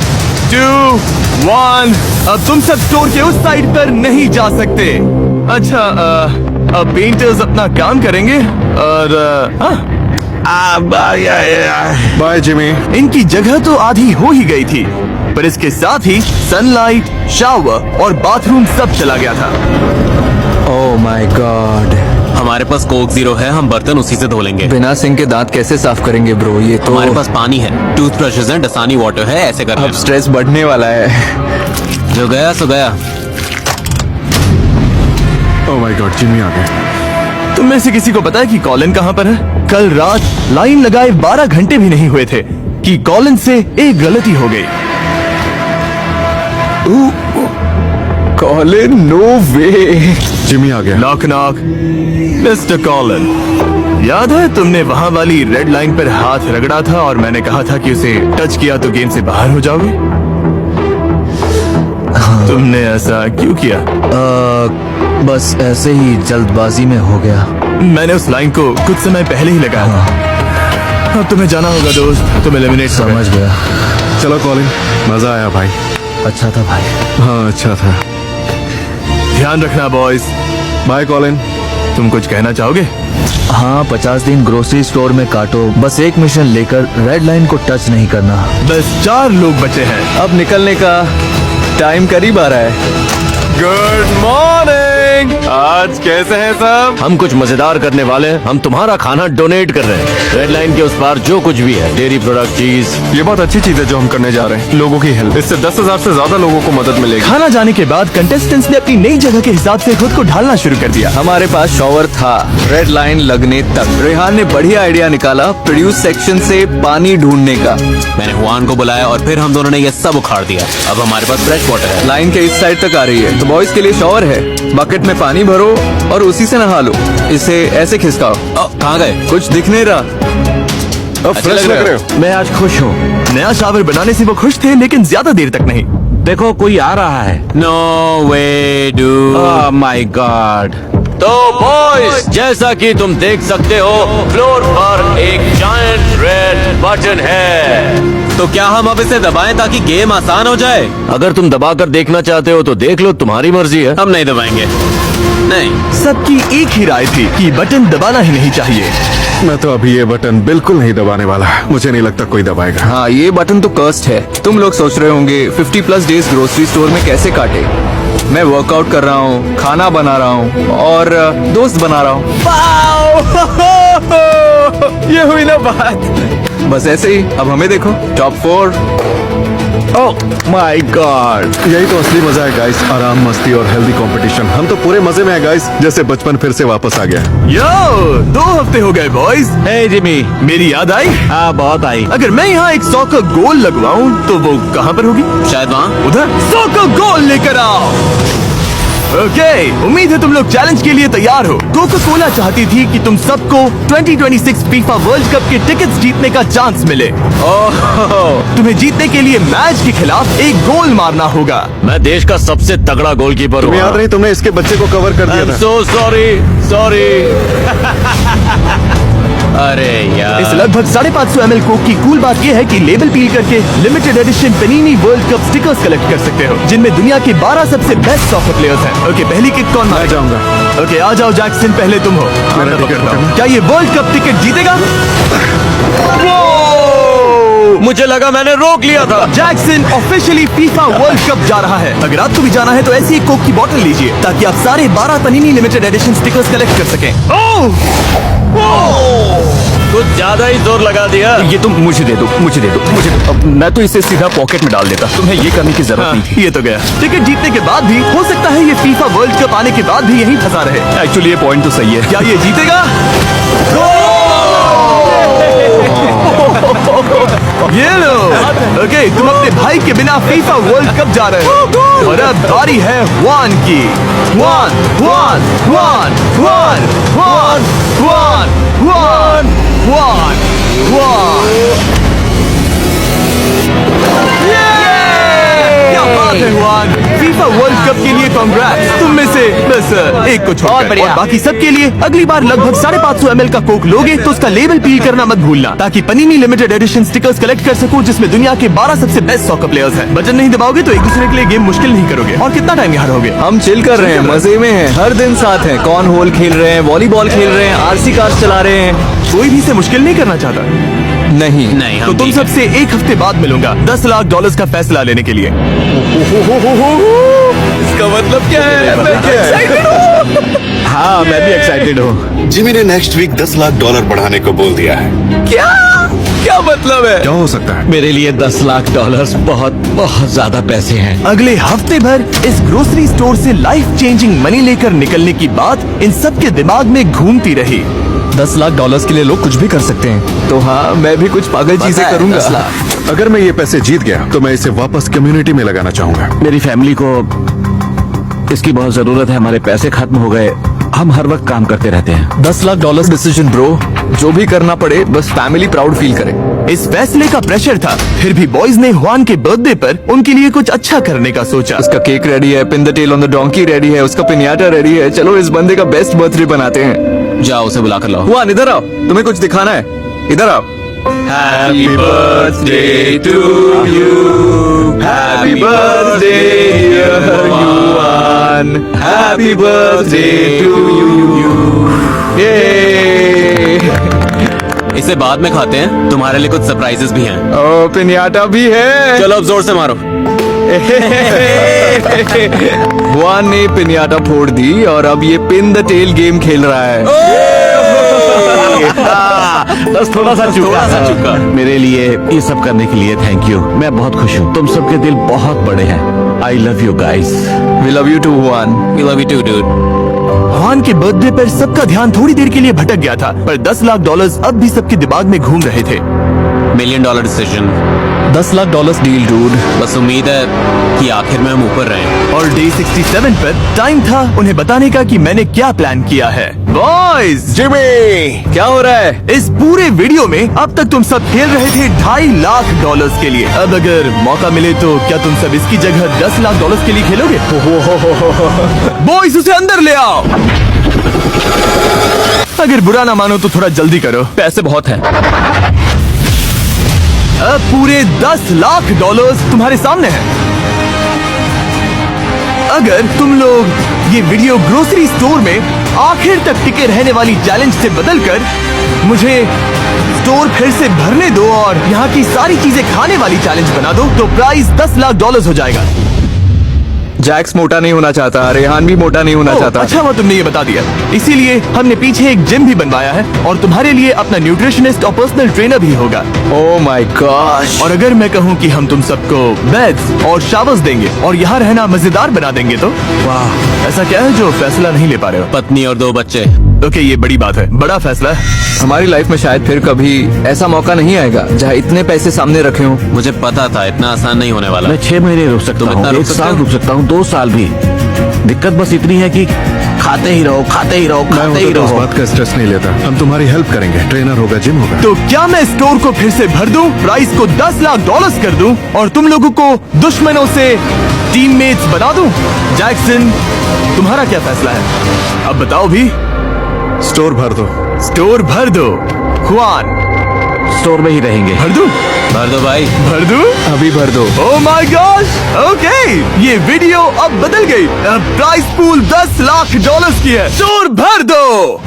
S1: 2, 1। अब तुम सब स्टोर के उस साइड पर नहीं जा सकते। अच्छा, अब पेंटर्स अपना काम करेंगे और
S8: बाय जिमी।
S1: इनकी जगह तो आधी हो ही गई थी, पर इसके साथ ही सनलाइट, शावर और बाथरूम सब चला गया था।
S6: ओह माय गॉड।
S7: हमारे पास कोक 0 है, हम बर्तन उसी से धो लेंगे।
S6: बिना सिंक के दांत कैसे साफ करेंगे ब्रो? ये तो
S7: हमारे पास पानी है, टूथब्रशेस हैं, डसानी वाटर है, ऐसे कर
S6: अब
S7: लेना।
S6: स्ट्रेस बढ़ने वाला है।
S7: जो गया सो गया।
S8: ओह माय गॉड, जिमी आ गए।
S1: तुम में से किसी को पता है कि कॉलिन कहाँ पर है? कल रात लाइन लगाए 12 घंटे भी नहीं हुए थे कि कॉलिन से एक गलती हो गई।
S6: कॉलिन, नो वे।
S8: जिमी आ गया।
S1: Knock knock. मिस्टर कॉलिन, याद है तुमने वहाँ वाली रेड लाइन पर हाथ रगड़ा था और मैंने कहा था कि उसे टच किया तो गेम से बाहर हो जाओगे? तुमने ऐसा क्यों किया?
S9: बस ऐसे ही जल्दबाजी में हो गया।
S1: मैंने उस लाइन को कुछ समय पहले ही लगाया था। अब तुम्हें जाना होगा दोस्त, तुम एलिमिनेट
S9: समझ गया।
S8: चलो कॉलिन, मजा आया भाई।
S9: अच्छा था भाई।
S8: हाँ, अच्छा था।
S1: ध्यान रखना बॉयज।
S8: Bye Colin.
S1: तुम कुछ कहना चाहोगे?
S9: हाँ, 50 दिन ग्रोसरी स्टोर में काटो, बस एक मिशन लेकर रेड लाइन को टच नहीं करना।
S1: बस 4 लोग बचे हैं।
S6: अब निकलने का टाइम करीब आ रहा है।
S2: Good morning. आज कैसे हैं सब?
S3: हम कुछ मजेदार करने वाले हैं। हम तुम्हारा खाना डोनेट कर रहे हैं। रेड लाइन के उस पार जो कुछ भी है, डेयरी प्रोडक्ट, चीज।
S2: ये बहुत अच्छी चीज है जो हम करने जा रहे हैं, लोगों की हेल्प। इससे 10,000 से ज्यादा लोगों को मदद मिलेगी।
S1: खाना जाने के बाद कंटेस्टेंट्स ने अपनी नई जगह के हिसाब से खुद को ढालना शुरू कर दिया।
S6: हमारे पास शॉवर था रेड लाइन लगने तक। रेहान ने बढ़िया आइडिया निकाला प्रोड्यूस सेक्शन से पानी ढूंढने का।
S7: मैंने हुआन को बुलाया और फिर हम दोनों ने ये सब उखाड़ दिया। अब हमारे पास फ्रेश वाटर है।
S6: लाइन के इस साइड तक आ रही है, तो बॉयज के लिए शॉवर है। बकेट में पानी भरो और उसी से नहा लो। इसे ऐसे खिसकाओ।
S7: कहाँ गए?
S6: कुछ दिख नहीं रहा।
S7: फ्रेश लग रहे हो।
S3: मैं आज खुश हूँ।
S1: नया शावर बनाने से वो खुश थे, लेकिन ज्यादा देर तक नहीं।
S3: देखो कोई आ रहा है।
S7: No way do.
S3: Oh my God. तो बॉयज, जैसा कि तुम देख सकते हो, फ्लोर पर एक जायंट रेड बटन है।
S7: तो क्या हम अब इसे दबाएं ताकि गेम आसान हो जाए?
S3: अगर तुम दबाकर देखना चाहते हो तो देख लो, तुम्हारी मर्जी है।
S7: हम नहीं दबाएंगे। नहीं।
S1: सबकी एक ही राय थी कि बटन दबाना ही नहीं चाहिए।
S8: मैं तो अभी ये बटन बिल्कुल नहीं दबाने वाला। मुझे नहीं लगता कोई दबाएगा।
S6: हाँ, ये बटन तो कर्स्ड है। तुम लोग सोच रहे होंगे 50+ डेज ग्रोसरी स्टोर में कैसे काटे। मैं वर्कआउट कर रहा हूँ, खाना बना रहा हूँ और दोस्त बना रहा हूँ।
S1: ये हुई ना बात।
S6: बस ऐसे ही। अब हमें देखो, टॉप 4।
S8: ओह माय गॉड, यही तो असली मजा है गाइस। आराम, मस्ती और हेल्दी कंपटीशन। हम तो पूरे मजे में है गाइस, जैसे बचपन फिर से वापस आ गया।
S1: यो 2 हफ्ते हो गए बॉयज।
S3: हे जिमी।
S1: मेरी याद आई?
S3: हाँ, बहुत आई।
S1: अगर मैं यहाँ एक 100 का गोल लगवाऊं तो वो कहाँ पर होगी?
S7: शायद वहाँ।
S1: उधर। 100 का गोल लेकर आओ। ओके, उम्मीद है तुम लोग चैलेंज के लिए तैयार हो। कोका कोला चाहती थी कि तुम सबको 2026 फीफा वर्ल्ड कप के टिकट्स जीतने का चांस मिले। तुम्हें जीतने के लिए मैच के खिलाफ एक गोल मारना होगा।
S3: मैं देश का सबसे तगड़ा गोलकीपर हूँ।
S8: तुम्हें याद नहीं, तुमने इसके बच्चे को कवर कर दिया था।
S3: So sorry.
S7: अरे यार।
S1: इस लगभग 550 ml कोक की कूल बात यह है कि लेबल पील करके limited edition Panini world cup stickers collect कर सकते हो, जिनमें दुनिया के 12 सबसे बेस्ट सॉकर प्लेयर्स हैं। ओके, पहली किक कौन
S8: मैं
S1: मारेगा?
S8: जाऊंगा।
S1: ओके, आ जाओ जैक्सन, पहले तुम हो।
S8: मेरा टिकट पकड़ना।
S1: क्या ये वर्ल्ड कप टिकट जीतेगा?
S3: मुझे लगा मैंने रोक लिया था।
S1: Jackson officially FIFA world cup जा रहा है। अगर आपको भी जाना है तो ऐसी एक कोक की बोतल लीजिए ताकि आप सारे 12 पनीनी लिमिटेड एडिशन स्टिकर्स कलेक्ट कर सकें। ओह!
S7: कुछ ज्यादा ही जोर लगा दिया।
S2: ये तुम मुझे दे दो, मुझे दे दो, मुझे दो। अब मैं तो इसे सीधा पॉकेट में डाल देता, तुम्हें ये करने की जरूरत नहीं।
S1: ये तो गया। टिकट जीतने के बाद भी हो सकता है ये फीफा वर्ल्ड कप आने के बाद भी यहीं फंसा रहे।
S2: एक्चुअली ये पॉइंट तो सही है।
S1: क्या ये जीतेगा? ये लो। ओके, तुम अपने भाई के बिना फीफा वर्ल्ड कप जा रहे हो और अब बारी है जुआन की। जुआन जुआन जुआन जुआन जुआन जुआन जुआन जुआन जुआन। क्या बात है जुआन, फीफा वर्ल्ड कप के लिए कांग्रेट्स। तुम में से बस एक को छोड़कर और बाकी सब के लिए अगली बार लगभग 550 ml का कोक लोगे तो उसका लेबल पील करना मत भूलना, ताकि पनीनी लिमिटेड एडिशन स्टिकर्स कलेक्ट कर सकूं जिसमें दुनिया के 12 सबसे बेस्ट सॉकर प्लेयर्स हैं। बटन नहीं दबाओगे तो एक दूसरे के लिए गेम मुश्किल नहीं करोगे। और कितना टाइम यहाँ रहोगे?
S6: हम चिल कर रहे हैं, मजे में हैं, हर दिन साथ हैं, कॉर्न होल खेल रहे हैं, वॉलीबॉल खेल रहे हैं, आरसी कार्स चला रहे हैं।
S1: कोई भी इसे मुश्किल नहीं करना चाहता।
S6: नहीं
S1: तो तुम सबसे एक हफ्ते बाद मिलूंगा $10 लाख का फैसला लेने के लिए।
S6: इसका मतलब क्या है?
S2: हाँ, मैं भी एक्साइटेड हूँ।
S11: जिमी ने नेक्स्ट वीक $10 लाख बढ़ाने को बोल दिया है।
S6: क्या मतलब है?
S8: क्या हो सकता है?
S3: मेरे लिए $10 लाख बहुत बहुत ज्यादा पैसे हैं।
S1: अगले हफ्ते भर इस ग्रोसरी स्टोर से लाइफ चेंजिंग मनी लेकर निकलने की बात इन सब के दिमाग में घूमती रही।
S2: $10 लाख के लिए लोग कुछ भी कर सकते हैं।
S6: तो हाँ, मैं भी कुछ पागल चीजें करूंगा।
S3: 10 लाख।
S8: अगर मैं ये पैसे जीत गया तो मैं इसे वापस कम्युनिटी में लगाना चाहूंगा।
S3: मेरी फैमिली को इसकी बहुत जरूरत है। हमारे पैसे खत्म हो गए, हम हर वक्त काम करते रहते हैं।
S2: $10 लाख डिसीजन ब्रो।
S6: जो भी करना पड़े बस फैमिली प्राउड फील करे।
S1: इस फैसले का प्रेशर था, फिर भी बॉयज ने जुआन के बर्थडे पर उनके लिए कुछ अच्छा करने का सोचा।
S6: उसका केक रेडी है, pin the tail on the donkey ready है, उसका पिन्याटा रेडी है। चलो इस बंदे का बेस्ट बर्थडे बनाते हैं।
S3: जाओ उसे बुला कर लाओ।
S6: जुआन इधर आओ, तुम्हें कुछ दिखाना है, इधर आओ। Happy birthday to you, happy birthday dear Juan, happy birthday to you.
S7: इसे बाद में खाते हैं, तुम्हारे लिए कुछ सरप्राइजेस भी हैं।
S6: ओ पिन्याटा भी है।
S7: चलो अब जोर से मारो।
S6: जुआन ने पिन्याटा फोड़ दी और अब ये पिन द टेल गेम खेल रहा है।
S3: बस थोड़ा सा चुका। मेरे लिए ये सब करने के लिए थैंक यू। मैं बहुत खुश हूँ। तुम सबके दिल बहुत बड़े हैं। I love you guys.
S6: We love you too, Juan.
S7: We love you too, dude.
S1: जुआन के बर्थडे पर सबका ध्यान थोड़ी देर के लिए भटक गया था, पर $10 लाख अब भी सबके दिमाग में घूम रहे थे।
S7: $1 million decision.
S2: $10 lakh deal dude.
S7: बस उम्मीद है कि आखिर में हम ऊपर रहे।
S1: और डे 67 पर टाइम था उन्हें बताने का कि मैंने क्या प्लान किया है। बॉयज,
S6: जिमी, क्या हो रहा है?
S1: इस पूरे वीडियो में अब तक तुम सब खेल रहे थे $2.5 लाख के लिए। अब अगर मौका मिले तो क्या तुम सब इसकी जगह $10 लाख के लिए खेलोगे? बॉयज, उसे अंदर ले आओ। अगर बुरा ना मानो तो थोड़ा जल्दी करो,
S2: पैसे बहुत हैं।
S1: अब पूरे $10 लाख तुम्हारे सामने हैं। अगर तुम लोग ये वीडियो ग्रोसरी स्टोर में आखिर तक टिके रहने वाली चैलेंज से बदलकर मुझे स्टोर फिर से भरने दो और यहाँ की सारी चीजें खाने वाली चैलेंज बना दो, तो प्राइस $10 लाख हो जाएगा।
S6: जैक्स मोटा नहीं होना चाहता, रेहान भी मोटा नहीं होना चाहता।
S1: अच्छा हुआ तुमने ये बता दिया। इसीलिए हमने पीछे एक जिम भी बनवाया है और तुम्हारे लिए अपना न्यूट्रिशनिस्ट और पर्सनल ट्रेनर भी होगा।
S6: Oh my gosh.
S1: और अगर मैं कहूँ कि हम तुम सबको बेड्स और शावर्स देंगे और यहाँ रहना मजेदार बना देंगे तो वाह, ऐसा क्या है जो फैसला नहीं ले पा रहे हो?
S7: पत्नी और 2 बच्चे।
S1: ओके, ये बड़ी बात है, बड़ा फैसला है।
S6: हमारी लाइफ में शायद फिर कभी ऐसा मौका नहीं आएगा जहाँ इतने पैसे सामने रखे हों।
S7: मुझे पता था इतना आसान नहीं होने वाला।
S3: मैं 6 महीने रुक सकता
S7: इतना
S3: हूँ,
S7: रुक
S3: 1
S7: सकते
S3: साल
S7: हो?
S3: रुक सकता हूँ, 2 साल भी। दिक्कत बस इतनी है कि खाते ही रहो, खाते ही रहो,
S8: मैं
S3: खाते ही
S8: होता तो इस
S3: रहो।
S8: बात का स्ट्रेस नहीं लेता। हम तुम्हारी हेल्प करेंगे, ट्रेनर होगा, जिम होगा।
S1: तो क्या मैं स्टोर को फिर से भर दूं, प्राइस को $10 लाख कर दूं और तुम लोगों को दुश्मनों से टीममेट्स बना दूं? जैक्सन, तुम्हारा क्या फैसला है? अब बताओ भी।
S8: स्टोर भर दो।
S1: स्टोर भर दो। जुआन,
S3: स्टोर में ही रहेंगे।
S1: भर दूं?
S7: भर दो भाई।
S1: भर दूं?
S6: अभी भर दो।
S1: ओह माय गॉश, ओके, ये वीडियो अब बदल गई। अब प्राइस पूल $10 लाख की है। स्टोर भर दो।